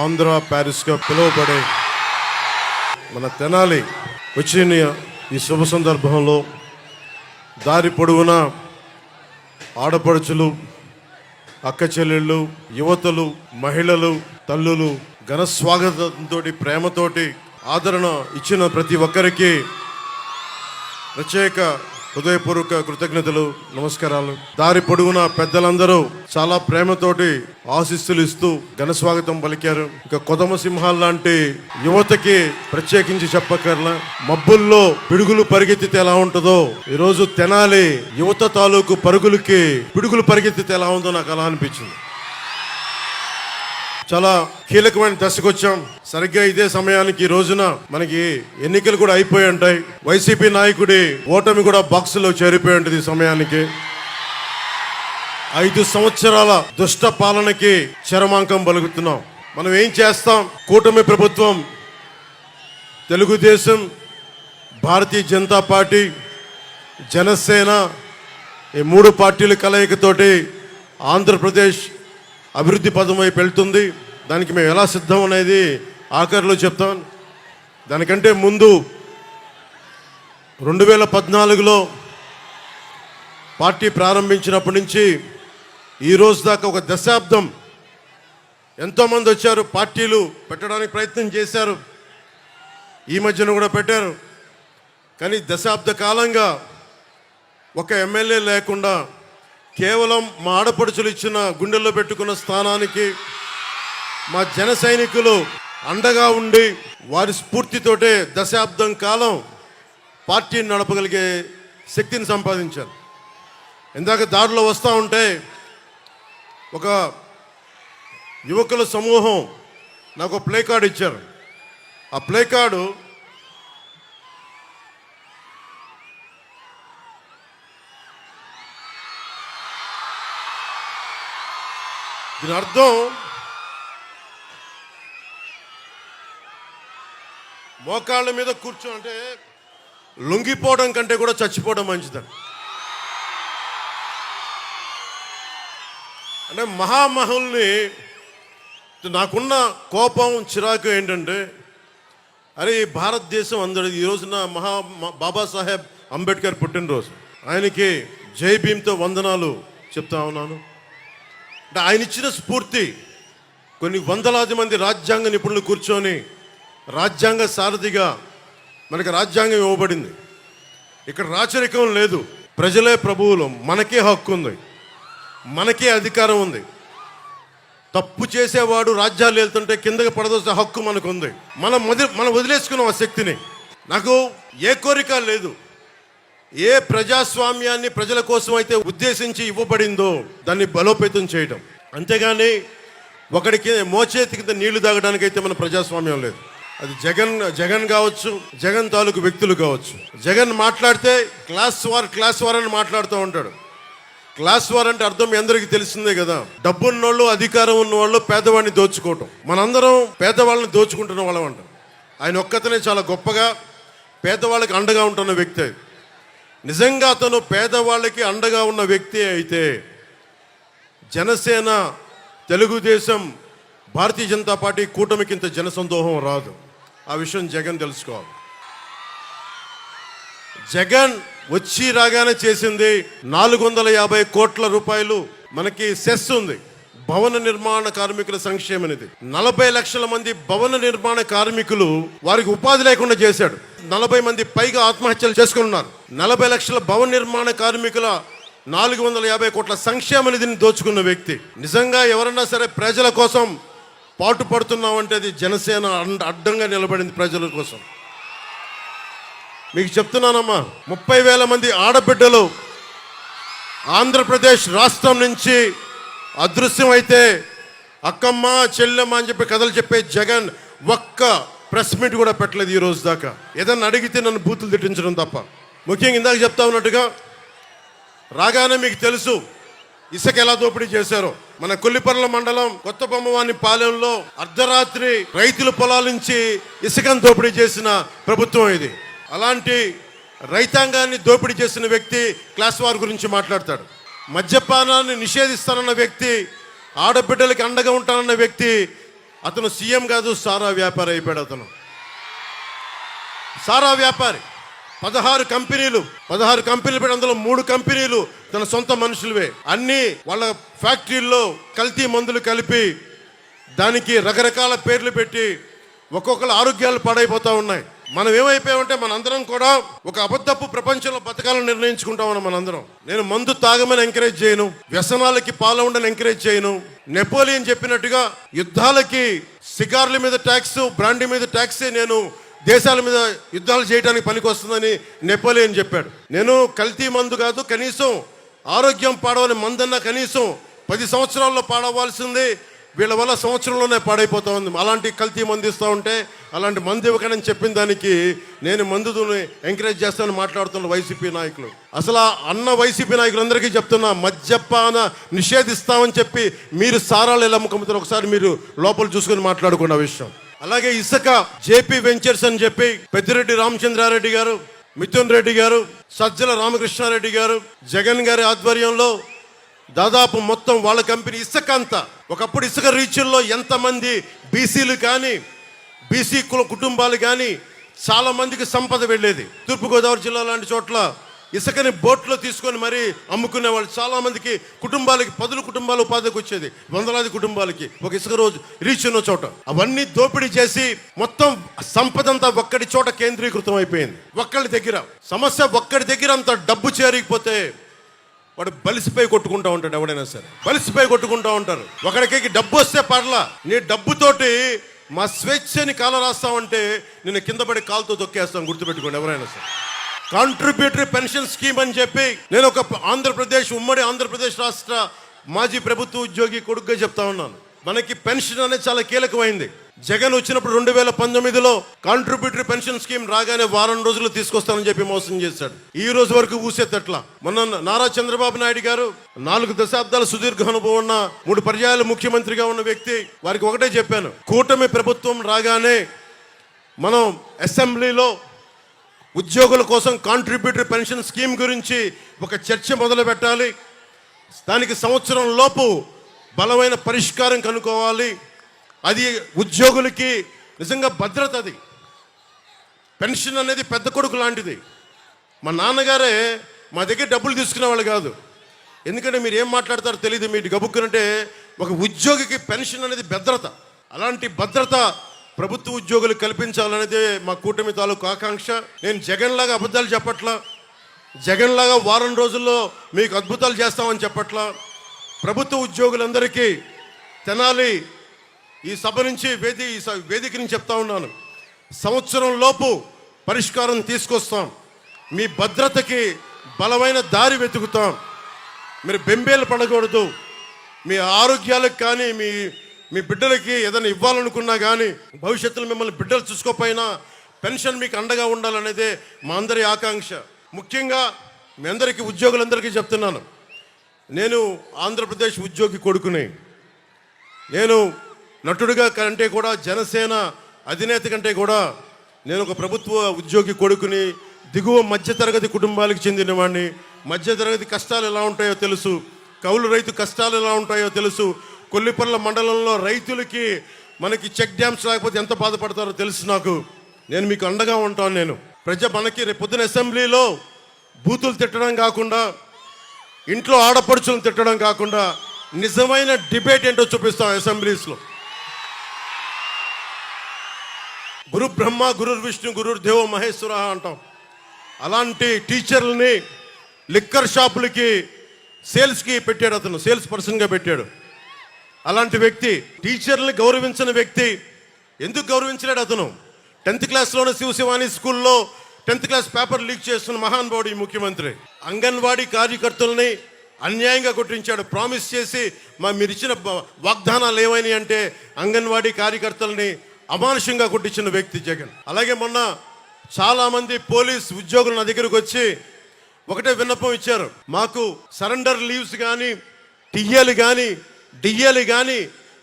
ఆంధ్ర ప్యారిస్గా పిలువబడే మన తెనాలి వచ్చిన ఈ శుభ సందర్భంలో దారి పొడవున ఆడపడుచులు, అక్క చెల్లెళ్ళు, యువతలు, మహిళలు, తల్లులు ఘన స్వాగతంతో ప్రేమతోటి ఆదరణ ఇచ్చిన ప్రతి ఒక్కరికి ప్రత్యేక హృదయపూర్వక కృతజ్ఞతలు, నమస్కారాలు. దారి పొడుగున పెద్దలందరూ చాలా ప్రేమతోటి ఆశీస్సులు ఇస్తూ ఘన స్వాగతం పలికారు. ఇక కొదమ సింహాల్ లాంటి యువతకి ప్రత్యేకించి చెప్పకర్లా. మబ్బుల్లో పిడుగులు పరిగెత్తితే ఎలా ఉంటుందో ఈరోజు తెనాలి యువత తాలూకు పరుగులకి పిడుగులు పరిగెత్తితే ఎలా ఉందో నాకు అలా అనిపించింది. చాలా కీలకమైన దశకు వచ్చాం. సరిగ్గా ఇదే సమయానికి ఈ రోజున మనకి ఎన్నికలు కూడా అయిపోయి ఉంటాయి. వైసీపీ నాయకుడి ఓటమి కూడా బాక్సులో చేరిపోయి ఉంటుంది. ఈ సమయానికి 5 సంవత్సరాల దుష్ట పాలనకి చరమాంకం పలుకుతున్నాం. మనం ఏం చేస్తాం? కూటమి ప్రభుత్వం, తెలుగుదేశం, భారతీయ జనతా పార్టీ, జనసేన, ఈ 3 పార్టీల కలయికతోటి ఆంధ్రప్రదేశ్ అభివృద్ధి పదం వైపు వెళ్తుంది. దానికి మేము ఎలా సిద్ధం అనేది ఆఖరిలో చెప్తాం. దానికంటే ముందు 2014లో పార్టీ ప్రారంభించినప్పటి నుంచి ఈ రోజు దాకా ఒక దశాబ్దం ఎంతోమంది వచ్చారు, పార్టీలు పెట్టడానికి ప్రయత్నం చేశారు, ఈ మధ్యన కూడా పెట్టారు. కానీ దశాబ్ద కాలంగా ఒక ఎమ్మెల్యే లేకుండా కేవలం మా ఆడపడుచులు ఇచ్చిన గుండెల్లో పెట్టుకున్న స్థానానికి మా జన సైనికులు అండగా ఉండి వారి స్ఫూర్తితోటే దశాబ్దం కాలం పార్టీని నడపగలిగే శక్తిని సంపాదించారు. ఇందాక దారిలో వస్తూ ఉంటే ఒక యువకుల సమూహం నాకు ప్లే కార్డు ఇచ్చారు. ఆ ప్లే కార్డు దీని అర్థం మోకాళ్ళ మీద కూర్చోంటే లొంగిపోవడం కంటే కూడా చచ్చిపోవడం మంచిదని. అంటే మహామహుల్ని నాకున్న కోపం, చిరాకు ఏంటంటే, అరే ఈ భారతదేశం అందరి ఈ రోజున బాబాసాహెబ్ అంబేద్కర్ పుట్టినరోజు. ఆయనకి జై భీమ్తో వందనాలు చెప్తా ఉన్నాను. అంటే ఆయన ఇచ్చిన స్ఫూర్తి కొన్ని వందలాది మంది రాజ్యాంగ నిపుణులు కూర్చొని రాజ్యాంగ సారథిగా మనకి రాజ్యాంగం ఇవ్వబడింది. ఇక్కడ రాచరికం లేదు, ప్రజలే ప్రభువులు, మనకే హక్కు ఉంది, మనకే అధికారం ఉంది. తప్పు చేసేవాడు రాజ్యాలు వెళ్తుంటే కిందకి పడదోసే హక్కు మనకు ఉంది. మనం వదిలేసుకున్నాం ఆ శక్తిని. నాకు ఏ కోరిక లేదు. ఏ ప్రజాస్వామ్యాన్ని ప్రజల కోసం అయితే ఉద్దేశించి ఇవ్వబడిందో దాన్ని బలోపేతం చేయడం, అంతేగాని ఒకడికి మోచేతి కింద నీళ్లు తాగడానికి అయితే మన ప్రజాస్వామ్యం లేదు. అది జగన్ కావచ్చు, జగన్ తాలూకు వ్యక్తులు కావచ్చు. జగన్ మాట్లాడితే క్లాస్ వార్ అని మాట్లాడుతూ ఉంటాడు. క్లాస్ వార్ అంటే అర్థం మీ అందరికీ తెలిసిందే కదా. డబ్బున్నోళ్ళు, అధికారం ఉన్న వాళ్ళు పేదవాడిని దోచుకోవటం. మనందరం పేదవాళ్ళని దోచుకుంటున్న వాళ్ళం అంట. ఆయన ఒక్కతనే చాలా గొప్పగా పేదవాళ్ళకి అండగా ఉంటున్న వ్యక్తి. నిజంగా అతను పేదవాళ్ళకి అండగా ఉన్న వ్యక్తి అయితే జనసేన, తెలుగుదేశం, భారతీయ జనతా పార్టీ కూటమికి ఇంత జనసందోహం రాదు. ఆ విషయం జగన్ తెలుసుకోవాలి. జగన్ వచ్చి రాగానే చేసింది 450 కోట్ల రూపాయలు మనకి సెస్ ఉంది, భవన నిర్మాణ కార్మికుల సంక్షేమ నిధి. 40 లక్షల మంది భవన నిర్మాణ కార్మికులు వారికి ఉపాధి లేకుండా చేశాడు. 40 మంది పైగా ఆత్మహత్యలు చేసుకుని ఉన్నారు. 40 లక్షల భవన నిర్మాణ కార్మికుల 450 కోట్ల సంక్షేమ నిధిని దోచుకున్న వ్యక్తి. నిజంగా ఎవరన్నా సరే ప్రజల కోసం పాటు పడుతున్నామంటే అది జనసేన అడ్డంగా నిలబడింది ప్రజల కోసం. మీకు చెప్తున్నానమ్మా, 30,000 మంది ఆడబిడ్డలు ఆంధ్రప్రదేశ్ రాష్ట్రం నుంచి అదృశ్యం అయితే అక్కమ్మ, చెల్లెమ్మ అని చెప్పి కథలు చెప్పే జగన్ ఒక్క ప్రెస్ మీట్ కూడా పెట్టలేదు ఈ రోజు దాకా. ఏదన్నా అడిగితే నన్ను బూతులు తిట్టించడం తప్ప. ముఖ్యంగా ఇందాక చెప్తా ఉన్నట్టుగా రాగానే మీకు తెలుసు ఇసుక ఎలా దోపిడీ చేశారో. మన కొల్లిపర్ల మండలం కొత్త బొమ్మవాని పాలెంలో అర్ధరాత్రి రైతుల పొలాల నుంచి ఇసుకను దోపిడీ చేసిన ప్రభుత్వం ఇది. అలాంటి రైతాంగాన్ని దోపిడీ చేసిన వ్యక్తి క్లాస్ వార్ గురించి మాట్లాడతాడు. మద్యపానాన్ని నిషేధిస్తానన్న వ్యక్తి, ఆడబిడ్డలకి అండగా ఉంటానన్న వ్యక్తి అతను సీఎం కాదు, సారా వ్యాపారి అయిపోయాడు. అతను సారా వ్యాపారి. 16 కంపెనీలు పెట్టి అందులో 3 కంపెనీలు తన సొంత మనుషులవే. అన్నీ వాళ్ళ ఫ్యాక్టరీల్లో కల్తీ మందులు కలిపి దానికి రకరకాల పేర్లు పెట్టి ఒక్కొక్కరు ఆరోగ్యాలు పాడైపోతూ ఉన్నాయి. మనం ఏమైపోయామంటే మనందరం కూడా ఒక అబద్ధపు ప్రపంచంలో బతకాలని నిర్ణయించుకుంటామని మనందరం. నేను మందు తాగమని ఎంకరేజ్ చేయను, వ్యసనాలకి పాల్గొనని ఎంకరేజ్ చేయను. నెపోలియన్ చెప్పినట్టుగా యుద్ధాలకి సిగార్ల మీద ట్యాక్స్, బ్రాండీ మీద ట్యాక్సే నేను దేశాల మీద యుద్ధాలు చేయడానికి పనికొస్తుందని నెపోలియన్ చెప్పాడు. నేను కల్తీ మందు కాదు, కనీసం ఆరోగ్యం పాడవని మందన్నా కనీసం 10 సంవత్సరాల్లో పాడవలసింది వీళ్ళ వల్ల సంవత్సరంలోనే పాడైపోతా ఉంది. అలాంటి కల్తీ మందు ఇస్తూ ఉంటే అలాంటి మందు ఇవ్వకని చెప్పిన దానికి నేను మందుని ఎంకరేజ్ చేస్తానని మాట్లాడుతున్న వైసీపీ నాయకులు. అసలు అన్న వైసీపీ నాయకులందరికీ చెప్తున్నా, మద్యపాన నిషేధిస్తామని చెప్పి మీరు సారాలు ఎలా అమ్ముకుంటారు ఒకసారి మీరు లోపల చూసుకొని మాట్లాడుకున్న విషయం. అలాగే ఇసుక జేపీ వెంచర్స్ అని చెప్పి పెద్దిరెడ్డి రామచంద్రారెడ్డి గారు, మిథున్ రెడ్డి గారు, సజ్జల రామకృష్ణారెడ్డి గారు, జగన్ గారి ఆధ్వర్యంలో దాదాపు మొత్తం వాళ్ళ కంపెనీ ఇసుక అంతా. ఒకప్పుడు ఇసుక రీచుల్లో ఎంతమంది బీసీలు కానీ బీసీ కుటుంబాలు కానీ చాలా మందికి సంపద వెళ్ళేది. తూర్పుగోదావరి జిల్లా లాంటి చోట్ల ఇసుకని బోట్లో తీసుకొని మరీ అమ్ముకునే వాళ్ళు చాలా మందికి కుటుంబాలకి 10 కుటుంబాలు ఉపాధికి వచ్చేది, వందలాది కుటుంబాలకి ఒక ఇసుక రోజు రీచ్ ఉన్న చోట. అవన్నీ దోపిడీ చేసి మొత్తం సంపద అంతా ఒక్కడి చోట కేంద్రీకృతం అయిపోయింది. ఒక్కడి దగ్గర సమస్య, ఒక్కడి దగ్గర అంత డబ్బు చేరిగిపోతే వాడు బలిసిపోయి కొట్టుకుంటా ఉంటాడు. ఎవడైనా సరే బలిసిపోయి కొట్టుకుంటా ఉంటారు. ఒకడికి డబ్బు వస్తే పర్లా, నీ డబ్బుతోటి మా స్వేచ్ఛని కాల రాస్తామంటే నేను కింద పడి కాలుతో తొక్కేస్తాను, గుర్తుపెట్టుకోండి ఎవరైనా సరే. కాంట్రిబ్యూటరీ పెన్షన్ స్కీమ్ అని చెప్పి నేను ఒక ఉమ్మడి ఆంధ్రప్రదేశ్ రాష్ట్ర మాజీ ప్రభుత్వ ఉద్యోగి కొడుకుగా చెప్తా ఉన్నాను. మనకి పెన్షన్ అనేది చాలా కీలకమైంది. జగన్ వచ్చినప్పుడు 2019లో కాంట్రిబ్యూటరీ పెన్షన్ స్కీమ్ రాగానే వారం రోజులు తీసుకొస్తానని చెప్పి మోసం చేశాడు. ఈ రోజు వరకు ఊసేతట్లా. మొన్న నారా చంద్రబాబు నాయుడు గారు 4 దశాబ్దాల సుదీర్ఘ అనుభవం ఉన్న 3 పర్యాయాలు ముఖ్యమంత్రిగా ఉన్న వ్యక్తి, వారికి ఒకటే చెప్పాను, కూటమి ప్రభుత్వం రాగానే మనం అసెంబ్లీలో ఉద్యోగుల కోసం కాంట్రిబ్యూటరీ పెన్షన్ స్కీమ్ గురించి ఒక చర్చ మొదలు పెట్టాలి. దానికి సంవత్సరం లోపు బలమైన పరిష్కారం కనుక్కోవాలి. అది ఉద్యోగులకి నిజంగా భద్రత. అది పెన్షన్ అనేది పెద్ద కొడుకు లాంటిది. మా నాన్నగారే మా దగ్గర డబ్బులు తీసుకునే వాళ్ళు కాదు. ఎందుకంటే మీరు ఏం మాట్లాడతారో తెలియదు, మీరు గబుక్కునంటే ఒక ఉద్యోగికి పెన్షన్ అనేది భద్రత. అలాంటి భద్రత ప్రభుత్వ ఉద్యోగులకు కల్పించాలనేది మా కూటమి తాలూకు ఆకాంక్ష. నేను జగన్ లాగా అబద్ధాలు చెప్పట్లా, జగన్ లాగా వారం రోజుల్లో మీకు అద్భుతాలు చేస్తామని చెప్పట్లా. ప్రభుత్వ ఉద్యోగులందరికీ తెనాలి ఈ సభ నుంచి వేదిక నుంచి చెప్తా ఉన్నాను, సంవత్సరం లోపు పరిష్కారం తీసుకొస్తాం. మీ భద్రతకి బలమైన దారి వెతుకుతాం. మీరు బెంబేలు పడకూడదు. మీ ఆరోగ్యాలకు కానీ మీ బిడ్డలకి ఏదైనా ఇవ్వాలనుకున్నా కానీ భవిష్యత్తులో మిమ్మల్ని బిడ్డలు చూసుకోకపోయినా పెన్షన్ మీకు అండగా ఉండాలనేదే మా అందరి ఆకాంక్ష. ముఖ్యంగా మీ అందరికీ ఉద్యోగులందరికీ చెప్తున్నాను, నేను ఆంధ్రప్రదేశ్ ఉద్యోగి కొడుకుని. నేను నటుడిగా కంటే కూడా, జనసేన అధినేత కంటే కూడా నేను ఒక ప్రభుత్వ ఉద్యోగి కొడుకుని. దిగువ మధ్యతరగతి కుటుంబాలకు చెందినవాడిని. మధ్యతరగతి కష్టాలు ఎలా ఉంటాయో తెలుసు, కౌలు రైతు కష్టాలు ఎలా ఉంటాయో తెలుసు. కొల్లిపర్ల మండలంలో రైతులకి మనకి చెక్ డ్యామ్స్ లేకపోతే ఎంత బాధపడతారో తెలుసు నాకు. నేను మీకు అండగా ఉంటాను. మనకి రేపు పొద్దున అసెంబ్లీలో బూతులు తిట్టడం కాకుండా, ఇంట్లో ఆడపడుచులను తిట్టడం కాకుండా నిజమైన డిబేట్ ఏంటో చూపిస్తాం అసెంబ్లీస్లో. గురు బ్రహ్మ గురు విష్ణు గురుర్దేవో మహేశ్వర అంటాం. అలాంటి టీచర్లని లిక్కర్ షాపులకి సేల్స్కి పెట్టాడు. అతను సేల్స్ పర్సన్గా పెట్టాడు. అలాంటి వ్యక్తి, టీచర్ని గౌరవించిన వ్యక్తి. ఎందుకు గౌరవించలేడు అతను? 10th క్లాస్లోనే శివశివాని స్కూల్లో 10th క్లాస్ పేపర్ లీక్ చేస్తున్న మహానుభావుడు ఈ ముఖ్యమంత్రి. అంగన్వాడీ కార్యకర్తల్ని అన్యాయంగా కొట్టించాడు. ప్రామిస్ చేసి మీరు ఇచ్చిన వాగ్దానాలు ఏమైనా అంటే అంగన్వాడీ కార్యకర్తల్ని అమానుషంగా కొట్టించిన వ్యక్తి జగన్. అలాగే మొన్న చాలామంది పోలీస్ ఉద్యోగులు నా దగ్గరకు వచ్చి ఒకటే విన్నపం ఇచ్చారు, మాకు సరెండర్ లీవ్స్ కానీ టీఏలు కానీ డిఏలు కానీ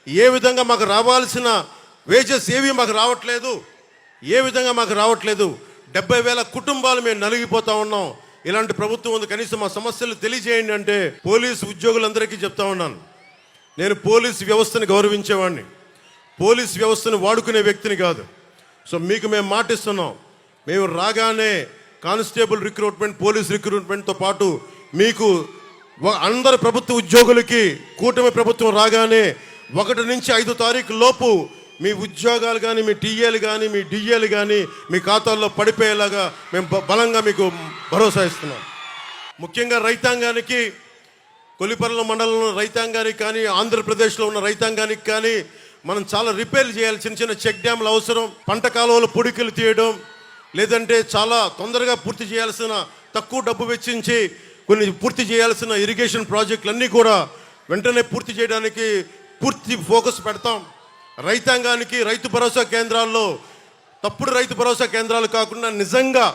ఏ విధంగా మాకు రావాల్సిన వేజెస్ ఏవి మాకు రావట్లేదు, ఏ విధంగా మాకు రావట్లేదు. 70,000 కుటుంబాలు మేము నలిగిపోతా ఉన్నాం. ఇలాంటి ప్రభుత్వం ఉంది, కనీసం మా సమస్యలు తెలియజేయండి అంటే పోలీసు ఉద్యోగులందరికీ చెప్తా ఉన్నాను, నేను పోలీసు వ్యవస్థని గౌరవించేవాడిని. పోలీస్ వ్యవస్థను వాడుకునే వ్యక్తిని కాదు. సో మీకు మేము మాటిస్తున్నాం, మేము రాగానే కానిస్టేబుల్ రిక్రూట్మెంట్, పోలీస్ రిక్రూట్మెంట్తో పాటు మీకు అందరి ప్రభుత్వ ఉద్యోగులకి కూటమి ప్రభుత్వం రాగానే 1 నుంచి 5 తారీఖు లోపు మీ ఉద్యోగాలు కానీ, మీ టీఏలు కానీ, మీ డిఏలు కానీ మీ ఖాతాల్లో పడిపోయేలాగా మేము బలంగా మీకు భరోసా ఇస్తున్నాం. ముఖ్యంగా రైతాంగానికి, కొల్లిపర్ల మండలంలో రైతాంగానికి కానీ, ఆంధ్రప్రదేశ్లో ఉన్న రైతాంగానికి కానీ మనం చాలా రిపేర్లు చేయాలి. చిన్న చిన్న చెక్ డ్యామ్లు అవసరం, పంట కాలువలు పొడికలు తీయడం, లేదంటే చాలా తొందరగా పూర్తి చేయాల్సిన, తక్కువ డబ్బు వెచ్చించి కొన్ని పూర్తి చేయాల్సిన ఇరిగేషన్ ప్రాజెక్టులన్నీ కూడా వెంటనే పూర్తి చేయడానికి పూర్తి ఫోకస్ పెడతాం. రైతాంగానికి రైతు భరోసా కేంద్రాల్లో తప్పుడు రైతు భరోసా కేంద్రాలు కాకుండా నిజంగా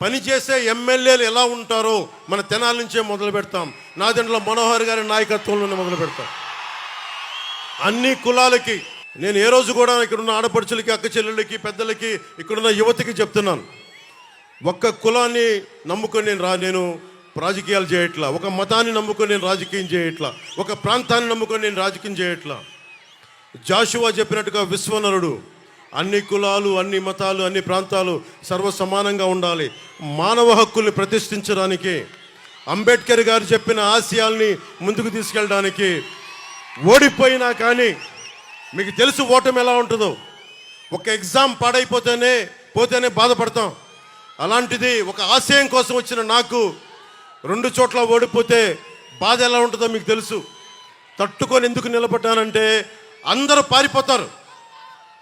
పనిచేసే ఎమ్మెల్యేలు ఎలా ఉంటారో మన తెనాల నుంచే మొదలు పెడతాం. నాదెండ్ల మనోహర్ గారి నాయకత్వంలోనే మొదలు పెడతాం. అన్ని కులాలకి నేను ఏ రోజు కూడా ఇక్కడున్న ఆడపడుచులకి, అక్క చెల్లెళ్ళకి, పెద్దలకి, ఇక్కడున్న యువతకి చెప్తున్నాను, ఒక్క కులాన్ని నమ్ముకొని నేను రాజకీయాలు చేయట్లా, ఒక మతాన్ని నమ్ముకొని నేను రాజకీయం చేయట్లా, ఒక ప్రాంతాన్ని నమ్ముకొని నేను రాజకీయం చేయట్లా. జాషువా చెప్పినట్టుగా విశ్వనరుడు, అన్ని కులాలు, అన్ని మతాలు, అన్ని ప్రాంతాలు సర్వసమానంగా ఉండాలి. మానవ హక్కుల్ని ప్రతిష్ఠించడానికి, అంబేద్కర్ గారు చెప్పిన ఆశయాల్ని ముందుకు తీసుకెళ్ళడానికి, ఓడిపోయినా కానీ మీకు తెలుసు ఓటమి ఎలా ఉంటుందో. ఒక ఎగ్జామ్ పోతేనే బాధపడతాం. అలాంటిది ఒక ఆశయం కోసం వచ్చిన నాకు 2 చోట్ల ఓడిపోతే బాధ ఎలా ఉంటుందో మీకు తెలుసు. తట్టుకొని ఎందుకు నిలబడ్డానంటే అందరూ పారిపోతారు.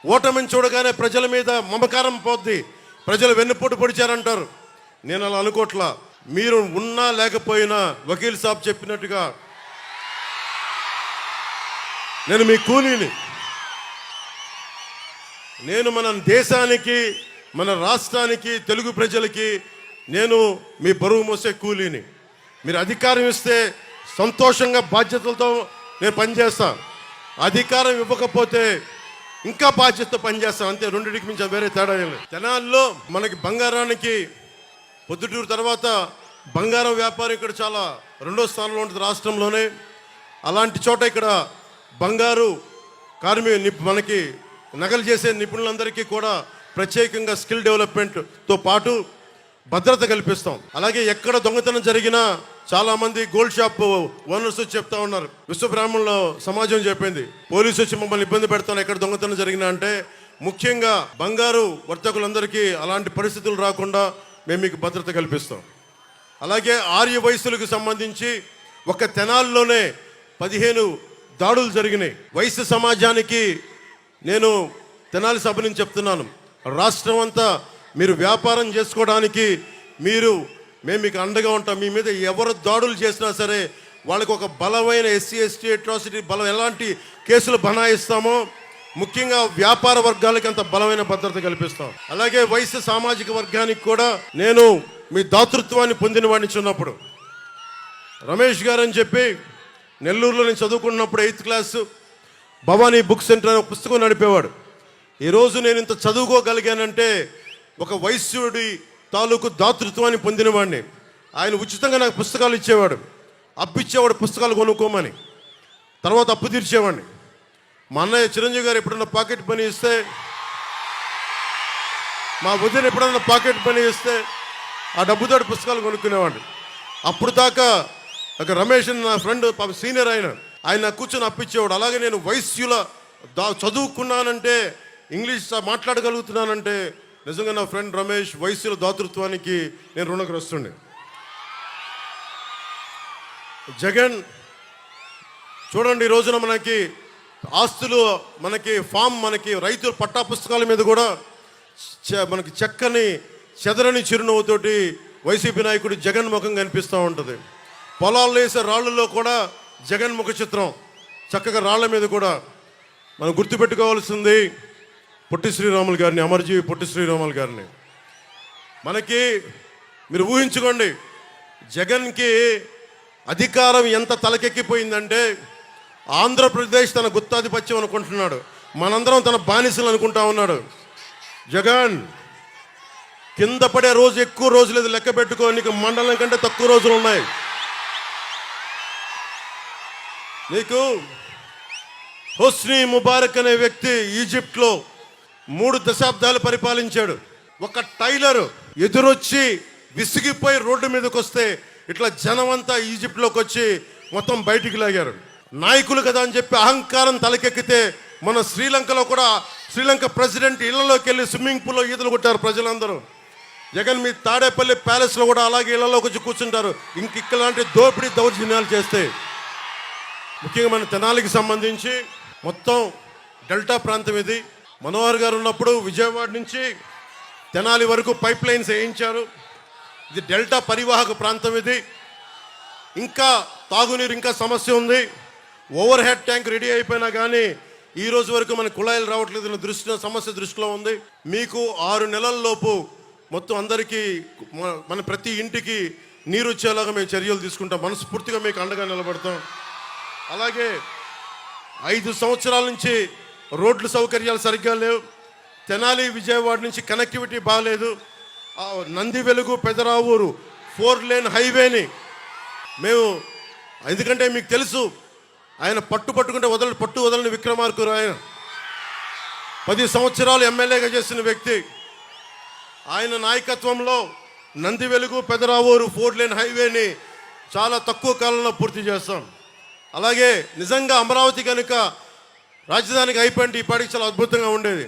ఓటమిని చూడగానే ప్రజల మీద మమకారం పోద్ది, ప్రజలు వెన్నుపోటు పొడిచారంటారు. నేను అలా అనుకోట్లా. మీరు ఉన్నా లేకపోయినా వకీల్ సాబ్ చెప్పినట్టుగా నేను మీ కూలీని. నేను మన దేశానికి, మన రాష్ట్రానికి, తెలుగు ప్రజలకి నేను మీ బరువు మోసే కూలీని. మీరు అధికారం ఇస్తే సంతోషంగా బాధ్యతలతో నేను పనిచేస్తాను. అధికారం ఇవ్వకపోతే ఇంకా బాధ్యతతో పనిచేస్తాను. అంతే, రెండింటికి మించి వేరే తేడా ఏం లేదు. తెనాలిలో మనకి బంగారానికి పొద్దుటూరు తర్వాత బంగారం వ్యాపారం ఇక్కడ చాలా 2వ స్థానంలో ఉంటుంది రాష్ట్రంలోనే. అలాంటి చోట ఇక్కడ బంగారు మనకి నగలు చేసే నిపుణులందరికీ కూడా ప్రత్యేకంగా స్కిల్ డెవలప్మెంట్తో పాటు భద్రత కల్పిస్తాం. అలాగే ఎక్కడ దొంగతనం జరిగినా చాలామంది గోల్డ్ షాప్ ఓనర్స్ చెప్తా ఉన్నారు, విశ్వబ్రాహ్మణుల సమాజం చెప్పింది, పోలీసు వచ్చి మమ్మల్ని ఇబ్బంది పెడతాను ఎక్కడ దొంగతనం జరిగినా అంటే. ముఖ్యంగా బంగారు వర్తకులందరికీ అలాంటి పరిస్థితులు రాకుండా మేము మీకు భద్రత కల్పిస్తాం. అలాగే ఆర్య వయసులకు సంబంధించి ఒక తెనాల్లోనే 15 దాడులు జరిగినాయి. వయసు సమాజానికి నేను తెనాలి సభ నుంచి చెప్తున్నాను, రాష్ట్రం అంతా మీరు వ్యాపారం చేసుకోవడానికి మేము మీకు అండగా ఉంటాం. మీ మీద ఎవరు దాడులు చేసినా సరే వాళ్ళకి ఒక బలమైన ఎస్సీ ఎస్టీ అట్రాసిటీ ఎలాంటి కేసులు బనాయిస్తామో ముఖ్యంగా వ్యాపార వర్గాలకి అంత బలమైన భద్రత కల్పిస్తాం. అలాగే వయసు సామాజిక వర్గానికి కూడా నేను మీ దాతృత్వాన్ని పొందిన వాడిని చిన్నప్పుడు. రమేష్ గారు అని చెప్పి నెల్లూరులో నేను చదువుకున్నప్పుడు 8th class Bhavani book centre అనే పుస్తకం నడిపేవాడు. ఈరోజు నేను ఇంత చదువుకోగలిగానంటే ఒక వైశ్యుడి తాలూకు దాతృత్వాన్ని పొందినవాడిని. ఆయన ఉచితంగా నాకు పుస్తకాలు ఇచ్చేవాడు, అప్పిచ్చేవాడు పుస్తకాలు కొనుక్కోమని. తర్వాత అప్పు తీర్చేవాడిని. మా అన్నయ్య చిరంజీవి గారు ఎప్పుడన్నా పాకెట్ పని ఇస్తే, మా వదిన ఎప్పుడన్నా పాకెట్ పని ఇస్తే ఆ డబ్బుతో పుస్తకాలు కొనుక్కునేవాడిని. అప్పుడు దాకా ఒక రమేష్ నా ఫ్రెండ్ సీనియర్ ఆయన కూర్చొని అప్పిచ్చేవాడు. అలాగే నేను వైశ్యుల చదువుకున్నానంటే, ఇంగ్లీష్ మాట్లాడగలుగుతున్నానంటే నిజంగా నా ఫ్రెండ్ రమేష్ వైశ్యుల దాతృత్వానికి నేను రుణగ్రస్తుండే. జగన్ చూడండి, ఈ రోజున మనకి ఆస్తులు, మనకి మనకి రైతుల పట్టా పుస్తకాల మీద కూడా మనకి చక్కని చెదరని చిరునవ్వుతోటి వైసీపీ నాయకుడు జగన్ ముఖం కనిపిస్తూ ఉంటుంది. పొలాల్లో వేసే రాళ్ళల్లో కూడా జగన్ ముఖ చిత్రం చక్కగా రాళ్ల మీద కూడా. మనం గుర్తుపెట్టుకోవాల్సింది పొట్టి శ్రీరాములు గారిని, అమరజీవి పొట్టి శ్రీరాములు గారిని. మనకి మీరు ఊహించుకోండి, జగన్కి అధికారం ఎంత తలకెక్కిపోయిందంటే ఆంధ్రప్రదేశ్ తన గుత్తాధిపత్యం అనుకుంటున్నాడు, మనందరం తన బానిసలు అనుకుంటా ఉన్నాడు. జగన్ కింద పడే రోజు ఎక్కువ రోజు లేదు, లెక్క పెట్టుకో, నీకు మండలం కంటే తక్కువ రోజులు ఉన్నాయి. నీకు హోస్ని ముబారక్ అనే వ్యక్తి ఈజిప్ట్లో 3 దశాబ్దాలు పరిపాలించాడు. ఒక టైలర్ ఎదురొచ్చి విసిగిపోయి రోడ్డు మీదకి వస్తే ఇట్లా జనం అంతా ఈజిప్ట్లోకి వచ్చి మొత్తం బయటికి లాగారు. నాయకులు కదా అని చెప్పి అహంకారం తలకెక్కితే మన శ్రీలంకలో కూడా శ్రీలంక ప్రెసిడెంట్ ఇళ్లలోకి వెళ్ళి స్విమ్మింగ్ పూల్లో ఈతలు కొట్టారు ప్రజలందరూ. జగన్ మీ తాడేపల్లి ప్యాలెస్లో కూడా అలాగే ఇళ్లలోకి వచ్చి కూర్చుంటారు ఇలాంటి దోపిడీ దౌర్జన్యాలు చేస్తే. ముఖ్యంగా మన తెనాలికి సంబంధించి మొత్తం డెల్టా ప్రాంతం ఇది. మనోహర్ గారు ఉన్నప్పుడు విజయవాడ నుంచి తెనాలి వరకు పైప్ లైన్స్ వేయించారు. ఇది డెల్టా పరివాహక ప్రాంతం ఇది. ఇంకా తాగునీరు ఇంకా సమస్య ఉంది. ఓవర్ హెడ్ ట్యాంక్ రెడీ అయిపోయినా కానీ ఈ రోజు వరకు మన కుళాయిలు రావట్లేదు. సమస్య దృష్టిలో ఉంది. మీకు 6 నెలల్లోపు మొత్తం అందరికీ మన ప్రతి ఇంటికి నీరు వచ్చేలాగా మేము చర్యలు తీసుకుంటాం. మనస్ఫూర్తిగా మీకు అండగా నిలబడతాం. అలాగే 5 సంవత్సరాల నుంచి రోడ్లు సౌకర్యాలు సరిగ్గా లేవు. తెనాలి విజయవాడ నుంచి కనెక్టివిటీ బాగాలేదు. నంది వెలుగు పెదరావూరు 4 లేన్ హైవేని మేము, ఎందుకంటే మీకు తెలుసు ఆయన పట్టుకుంటే పట్టు వదలని విక్రమార్కుడు. ఆయన 10 సంవత్సరాలు ఎమ్మెల్యేగా చేసిన వ్యక్తి. ఆయన నాయకత్వంలో నంది వెలుగు పెదరావూరు 4 లేన్ హైవేని చాలా తక్కువ కాలంలో పూర్తి చేస్తాం. అలాగే నిజంగా అమరావతి కనుక రాజధానికి అయిపోయింది ఇప్పటికి చాలా అద్భుతంగా ఉండేది.